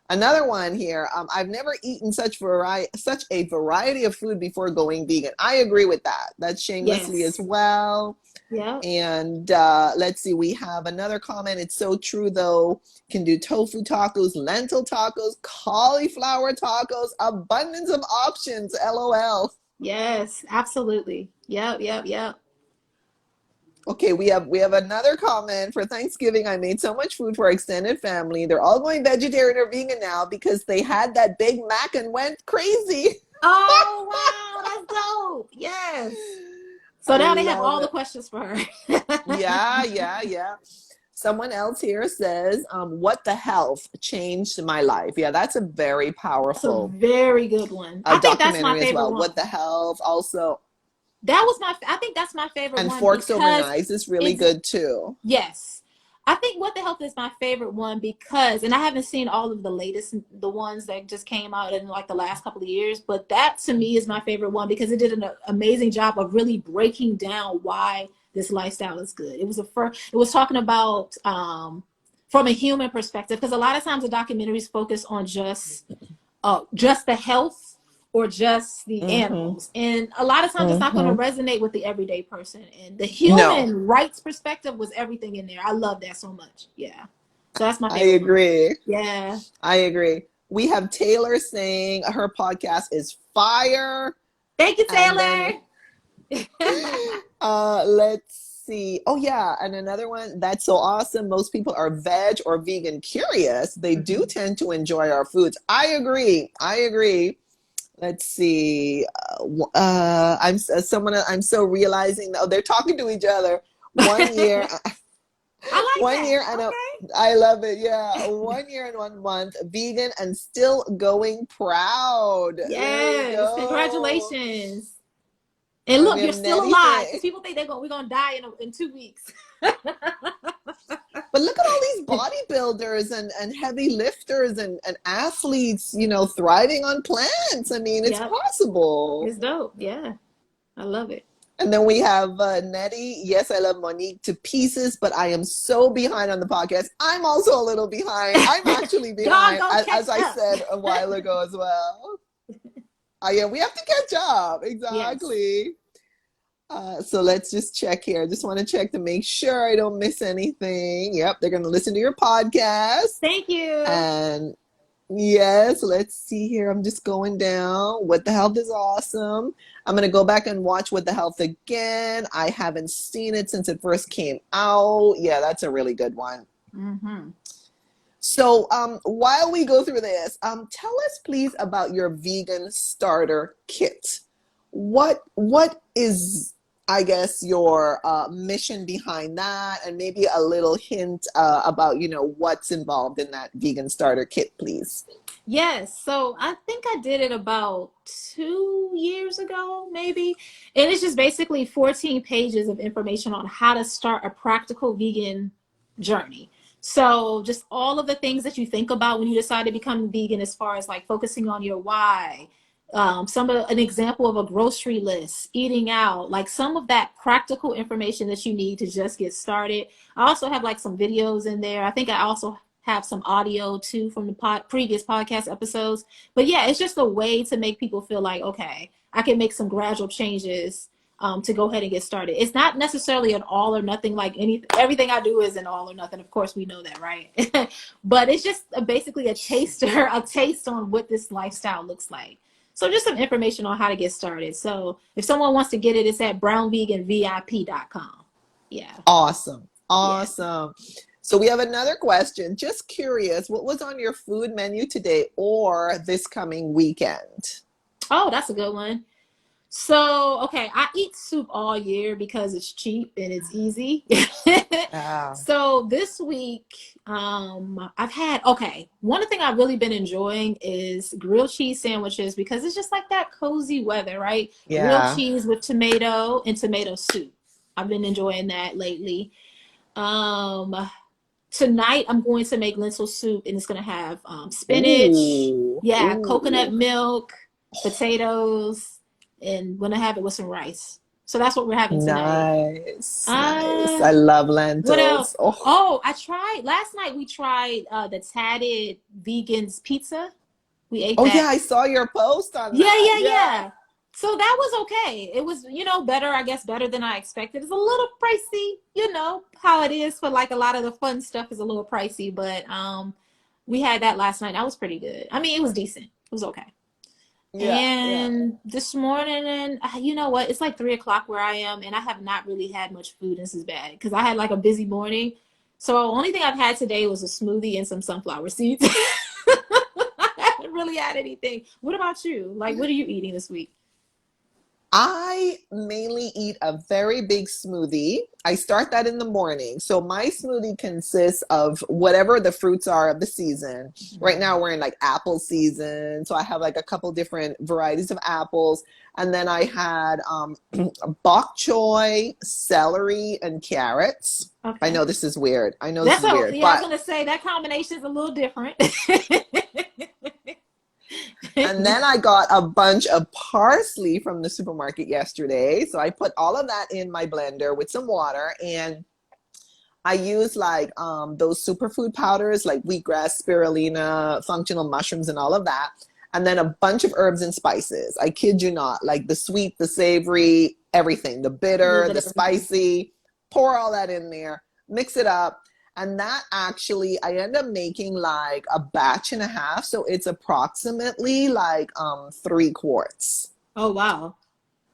another one here. I've never eaten such a variety of food before going vegan. I agree with that. That's shamelessly as Yes. well. Yep. And let's see, we have another comment. It's so true, though. Can do tofu tacos, lentil tacos, cauliflower tacos, abundance of options. LOL. Yes, absolutely. Yep, yep, yep. Okay, we have another comment. For Thanksgiving, I made so much food for our extended family. They're all going vegetarian or vegan now because they had that Big Mac and went crazy. Oh, wow, that's dope. Yes. So I now they have love all the it. questions for her. Yeah, yeah, yeah. Someone else here says, what the health changed my life. Yeah, that's a very That's a powerful very good one. I think that's my documentary as favorite well. What one. the health also, That was my, I think that's my favorite and one Forks Over because Knives is really it's, good too. yes. I think What the Health is my favorite one because, and I haven't seen all of the latest, the ones that just came out in like the last couple of years, but that to me is my favorite one because it did an amazing job of really breaking down why this lifestyle is good. It was talking about from a human perspective because a lot of times the documentaries focus on just the health or just the Mm-hmm. animals. And a lot of times it's not going to Mm-hmm. resonate with the everyday person. And the No, human rights perspective was everything in there. I love that so much. Yeah. So that's my I favorite one. agree. Yeah. I agree. We have Taylor saying her podcast is fire. Thank you, And then Taylor. let's see. Oh yeah, and another one that's so awesome. Most people are veg or vegan curious. They do Mhm. tend to enjoy our foods. I agree. I agree. Let's see. I'm so realizing that they're talking to each other. One year, I like one that. year, I know. Okay. I love it. Yeah, 1 year and 1 month vegan and still going proud. There we Yes. go. Congratulations. And And we look, have you're still Nettie alive because saying, people think we're gonna die in 2 weeks. but look at all these bodybuilders and heavy lifters and athletes, thriving on plants. I mean, it's Yep. possible. It's dope. Yeah. I love it. And then we have Nettie. Yes, I love Monique to pieces, but I am so behind on the podcast. I'm also a little behind. I'm actually Y'all behind, go catch as I up. said a while ago as well. Yeah, we have to catch up. Yes. Exactly. So let's just check here. I just want to check to make sure I don't miss anything. Yep, they're going to listen to your podcast. Thank you. And yes, let's see here. I'm just going down. What the Health is awesome. I'm going to go back and watch What the Health again. I haven't seen it since it first came out. Yeah, that's a really good one. Mm-hmm. So while we go through this, tell us please about your vegan starter kit. What is, I guess, your mission behind that, and maybe a little hint about what's involved in that vegan starter kit, please. Yes. So I think I did it about 2 years ago, maybe. And it's just basically 14 pages of information on how to start a practical vegan journey. So just all of the things that you think about when you decide to become vegan, as far as like focusing on your why, an example of a grocery list, eating out, like some of that practical information that you need to just get started. I also have like some videos in there. I think I also have some audio too from the previous podcast episodes. But yeah, it's just a way to make people feel like, okay, I can make some gradual changes to go ahead and get started. It's not necessarily an all or nothing, like everything I do is an all or nothing. Of course, we know that, right? But it's just basically a taste on what this lifestyle looks like. So just some information on how to get started. So if someone wants to get it, it's at brownveganvip.com. Yeah. Awesome. Yeah. Awesome. So we have another question. Just curious, what was on your food menu today or this coming weekend? Oh, that's a good one. So, okay, I eat soup all year because it's cheap and it's easy. Ah, So this week, I've had, okay, one thing I've really been enjoying is grilled cheese sandwiches because it's just like that cozy weather, right? Grilled yeah. cheese with tomato and tomato soup. I've been enjoying that lately. Um, Tonight I'm going to make lentil soup and it's going to have spinach, Ooh, yeah, ooh. coconut milk, potatoes, and going to have it with some rice. So that's what we're having tonight. Nice, nice. Uh, I love what else? lentils. Oh, Oh, I tried last night. We tried the Tatted Vegans pizza. We ate oh yeah, that. I saw your post on Yeah, that. yeah, Yeah. yeah. So that was okay. It was, better, I guess, better than I expected. It's a little pricey, how it is for like a lot of the fun stuff is a little pricey, but we had that last night. That was pretty good. I mean, it was decent. It was okay. Yeah, yeah. And this morning, and you know what? It's like 3 o'clock where I am, and I have not really had much food. This is bad because I had like a busy morning. So the only thing I've had today was a smoothie and some sunflower seeds. I haven't really had anything. What about you? Like, what are you eating this week? I mainly eat a very big smoothie. I start that in the morning. So my smoothie consists of whatever the fruits are of the season. Right now we're in like apple season. So I have like a couple different varieties of apples. And then I had bok choy, celery, and carrots. I Okay. know this is weird. I know this That's is a weird, yeah, I was but gonna say that combination is a little different. and then I got a bunch of parsley from the supermarket yesterday. So I put all of that in my blender with some water and I use like those superfood powders like wheatgrass, spirulina, functional mushrooms, and all of that. And then a bunch of herbs and spices. I kid you not, like the sweet, the savory, everything, the A little bitter, bit the of everything. spicy, pour all that in there, mix it up. And that actually, I end up making like a batch and a half. So it's approximately like 3 quarts. Oh wow.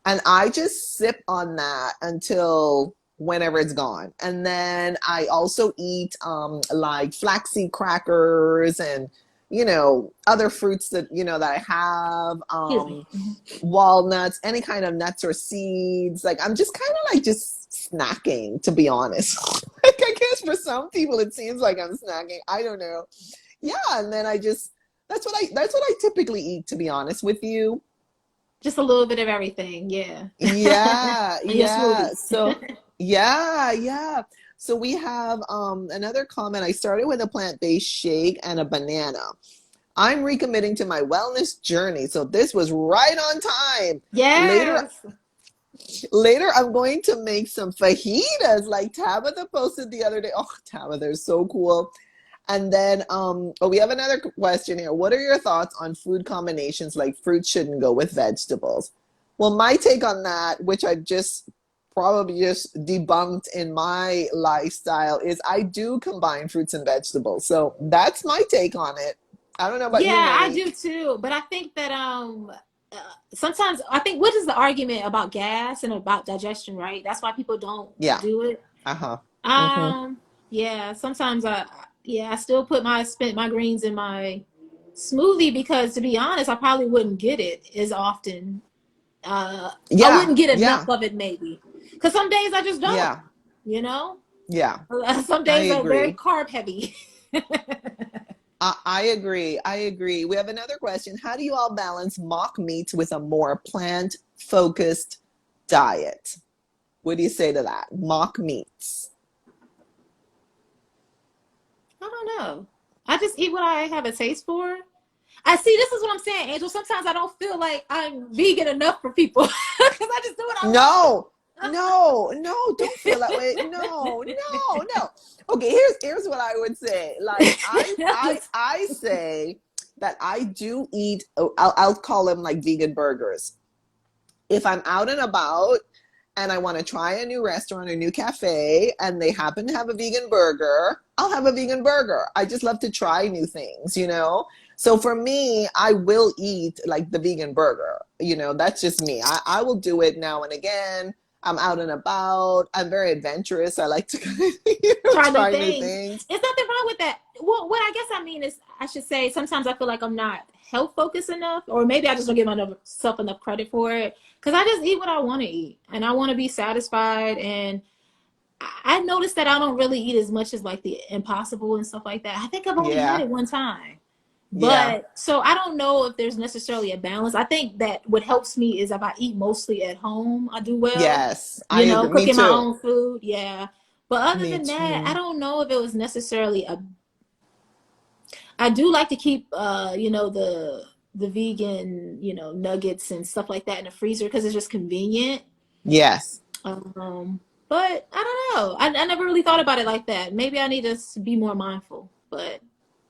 And I just sip on that until whenever it's gone. And then I also eat like flaxseed crackers and other fruits that that I have, Excuse me. walnuts, any kind of nuts or seeds. Like I'm just kind of like just snacking, to be honest. Like I guess for some people it seems like I'm snacking. I don't know. Yeah, and then I just that's what I typically eat, to be honest with you. Just a little bit of everything, yeah. Yeah, And your yeah. smoothie. So, yeah, yeah. So we have another comment. I started with a plant-based shake and a banana. I'm recommitting to my wellness journey. So this was right on time. Later, Yes. later I'm going to make some fajitas like Tabitha posted the other day. Oh, Tabitha is so cool. And then we have another question here. What are your thoughts on food combinations like fruit shouldn't go with vegetables? Well, my take on that, which I just probably just debunked in my lifestyle, is I do combine fruits and vegetables. So that's my take on it. I don't know about you, Yeah, I do Monique. too. But I think that sometimes I think what is the argument about gas and about digestion, right? That's why people don't Yeah. do it. Uh-huh. Mm-hmm. Um, yeah, sometimes I still spent my greens in my smoothie because to be honest, I probably wouldn't get it as often. I Yeah. wouldn't get enough Yeah. of it maybe. Because some days I just don't, Yeah. you know? Yeah. Some I days are very agree. carb heavy. I agree. I agree. We have another question. How do you all balance mock meats with a more plant focused diet? What do you say to that? Mock meats. I don't know. I just eat what I have a taste for. I see. This is what I'm saying, Angel. Sometimes I don't feel like I'm vegan enough for people because I just do what I want. No, no, don't feel that way. No, no, no. Okay, here's what I would say. Like I say that I do eat. I'll call them like vegan burgers. If I'm out and about and I want to try a new restaurant, a new cafe, and they happen to have a vegan burger, I'll have a vegan burger. I just love to try new things, you know? So for me, I will eat like the vegan burger. You know, that's just me. I will do it now and again. I'm out and about. I'm very adventurous. I like to Try new try new things. things. There's nothing wrong with that. Well, what I guess I mean is, I should say, sometimes I feel like I'm not health focused enough, or maybe I just don't give myself enough credit for it. Because I just eat what I want to eat, and I want to be satisfied. And I noticed that I don't really eat as much as like the Impossible and stuff like that. I think I've only had Yeah. it one time. Yeah. But so I don't know if there's necessarily a balance. I think that what helps me is if I eat mostly at home, I do well, Yes. I agree. Me cooking my too. own food. Yeah. But other Me than that, I too. don't know if it was necessarily a, I do like to keep, the vegan, nuggets and stuff like that in the freezer because it's just convenient. Yes. But I don't know. I never really thought about it like that. Maybe I need to be more mindful, but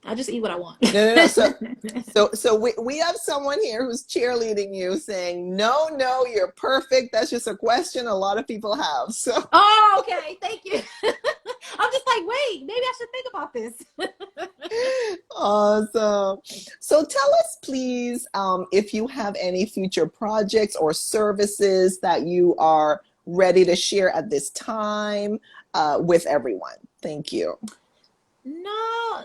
I just eat what I want. No, no, no. So we have someone here who's cheerleading you, saying, "No, no, you're perfect." That's just a question a lot of people have. So Oh, okay. Thank you. I'm just like, wait, maybe I should think about this. awesome. So tell us, please, if you have any future projects or services that you are ready to share at this time with everyone. Thank you. No,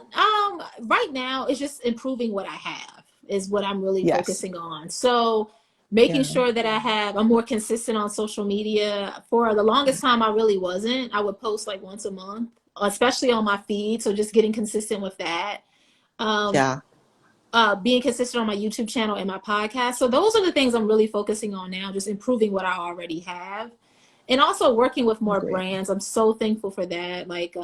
right now it's just improving what I have is what I'm really Yes. focusing on. So making Yeah. sure that I'm more consistent on social media. For the longest time, I really wasn't. I would post like once a month, especially on my feed. So just getting consistent with that. Um, Yeah. Being consistent on my YouTube channel and my podcast. So those are the things I'm really focusing on now, just improving what I already have. And also working with more Great. brands. I'm so thankful for that. Like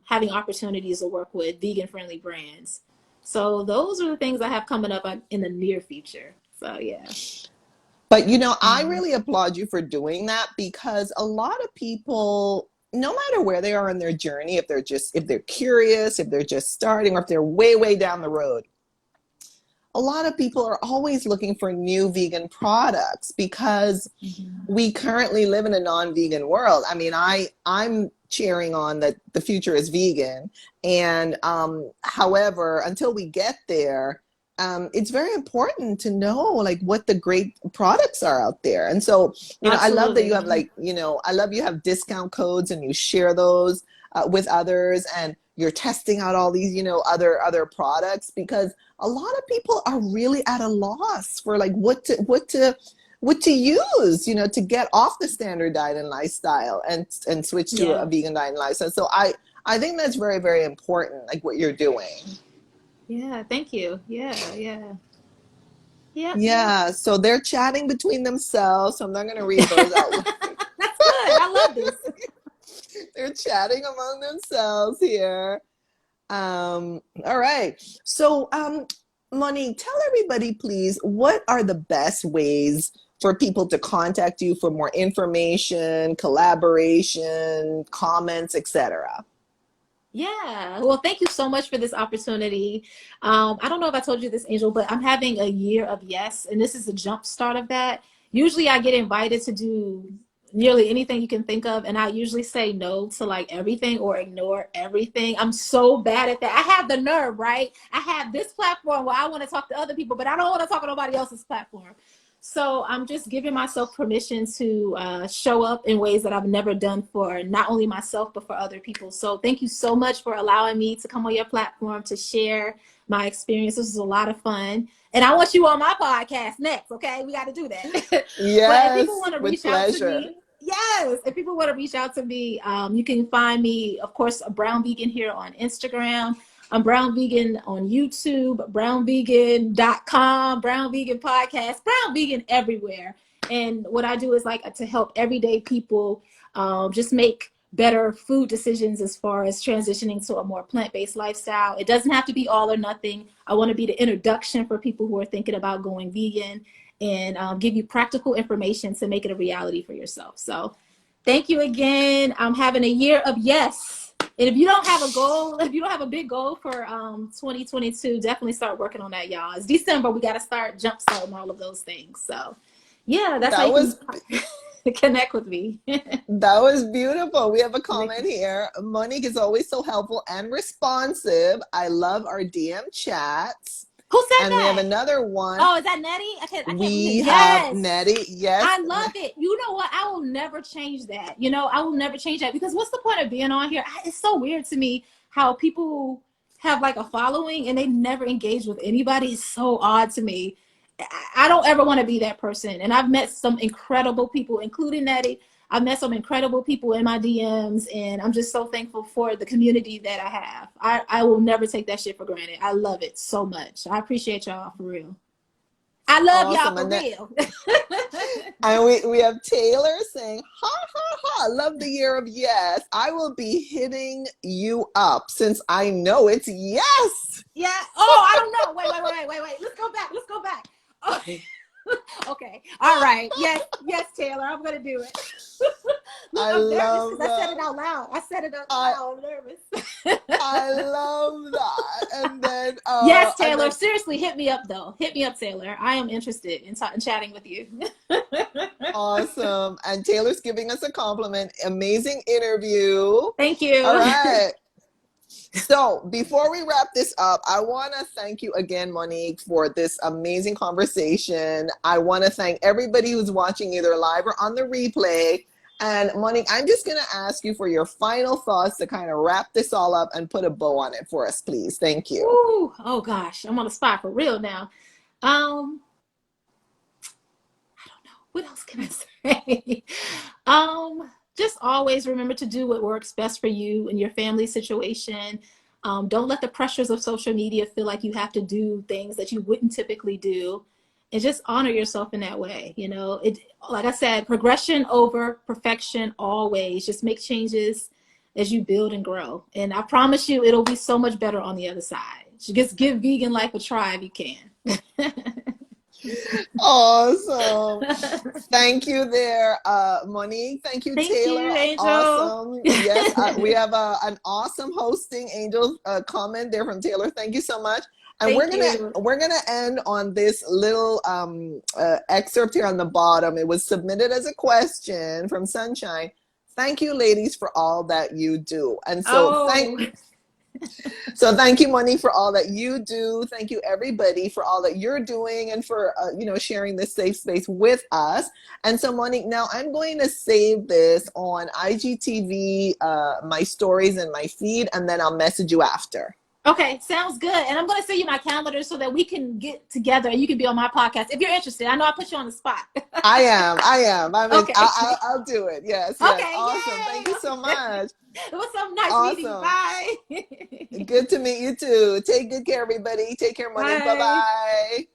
having opportunities to work with vegan friendly brands. So those are the things I have coming up in the near future. So yeah. But you know, I Mhm. really applaud you for doing that because a lot of people, no matter where they are in their journey, if they're curious, if they're just starting, or if they're way, way down the road, a lot of people are always looking for new vegan products because Mhm. we currently live in a non-vegan world. I mean, I'm cheering on that the future is vegan, and however, until we get there, it's very important to know like what the great products are out there. And so, you know, I love that you Absolutely. have like, you know, I love you have discount codes and you share those with others, and you're testing out all these, you know, other products because a lot of people are really at a loss for like what to use, you know, to get off the standard diet and lifestyle and switch to a Yeah. vegan diet and lifestyle. So I think that's very, very important, like what you're doing. Yeah. Thank you. Yeah. Yeah. Yep. Yep. Yeah. So they're chatting between themselves. So I'm not going to read those out. That's good. I love this. They're chatting among themselves here. All right. So, Monique, tell everybody, please, what are the best ways for people to contact you for more information, collaboration, comments, etc.? Yeah. Well, thank you so much for this opportunity. I don't know if I told you this, Angel, but I'm having a year of yes, and this is the jump start of that. Usually I get invited to do nearly anything you can think of, and I usually say no to like everything or ignore everything. I'm so bad at that. I have the nerve, right? I have this platform where I want to talk to other people, but I don't want to talk on nobody else's platform. So I'm just giving myself permission to show up in ways that I've never done for not only myself, but for other people. So thank you so much for allowing me to come on your platform to share my experience. This was a lot of fun. And I want you on my podcast next, okay? We got to do that. But if people Yes, want to with reach out to pleasure. me, yes, if people want to reach out to me, you can find me, of course, a Brown Vegan here on Instagram. I'm Brown Vegan on YouTube, brownvegan.com, Brown Vegan Podcast, Brown Vegan everywhere. And what I do is like to help everyday people just make better food decisions as far as transitioning to a more plant-based lifestyle. It doesn't have to be all or nothing. I want to be the introduction for people who are thinking about going vegan, and give you practical information to make it a reality for yourself. So thank you again. I'm having a year of yes. And if you don't have a goal, if you don't have a big goal for 2022, definitely start working on that, y'all. It's December. We got to start jumpstarting all of those things. So yeah, that's how you can connect with me. That was beautiful. We have a comment here. Monique is always so helpful and responsive. I love our DM chats. Who said and that? We have another one. Oh, is that Nettie? I can't we have Nettie. Yes. I love it. You know what? I will never change that. I will never change that, because what's the point of being on here? It's so weird to me how people have like a following and they never engage with anybody. It's so odd to me. I don't ever want to be that person. And I've met some incredible people, including Nettie. I've met some incredible people in my DMs, and I'm just so thankful for the community that I have. I will never take that shit for granted. I love it so much. I appreciate y'all for real. I love y'all for real. And we have Taylor saying, ha, ha, ha, love the year of yes. I will be hitting you up since I know it's yes. Yeah. Oh, I don't know. Wait. Let's go back. Okay. Okay. All right. Yes, Taylor. I'm gonna do it. Look, I'm nervous because I said it out loud. I'm nervous. I love that. And then yes, Taylor. Seriously, hit me up though. Hit me up, Taylor. I am interested in chatting with you. Awesome. And Taylor's giving us a compliment. Amazing interview. Thank you. All right. So before we wrap this up, I want to thank you again, Monique, for this amazing conversation. I want to thank everybody who's watching either live or on the replay. And Monique, I'm just going to ask you for your final thoughts to kind of wrap this all up and put a bow on it for us, please. Thank you. Ooh, oh gosh, I'm on the spot for real now. I don't know. What else can I say? Just always remember to do what works best for you and your family situation. Don't let the pressures of social media feel like you have to do things that you wouldn't typically do, and just honor yourself in that way. Like I said, progression over perfection always. Just make changes as you build and grow. And I promise you, it'll be so much better on the other side. Just give vegan life a try if you can. Awesome. Thank you there, Monique. Thank you, Taylor. You, Angel. Awesome. Yes, we have an awesome hosting Angel comment there from Taylor. Thank you so much. And we're gonna end on this little excerpt here on the bottom. It was submitted as a question from Sunshine. Thank you, ladies, for all that you do. And so thank you, Monique, for all that you do. Thank you, everybody, for all that you're doing and for sharing this safe space with us. And so, Monique, now I'm going to save this on IGTV, my stories and my feed, and then I'll message you after. Okay, sounds good. And I'm going to send you my calendar so that we can get together and you can be on my podcast if you're interested. I know I put you on the spot. I am. Okay. I'll do it. Yes. Okay. Awesome. Yay. Thank you so much. It was so nice meeting you. Bye. Good to meet you too. Take good care, everybody. Take care, Monique. Bye-bye.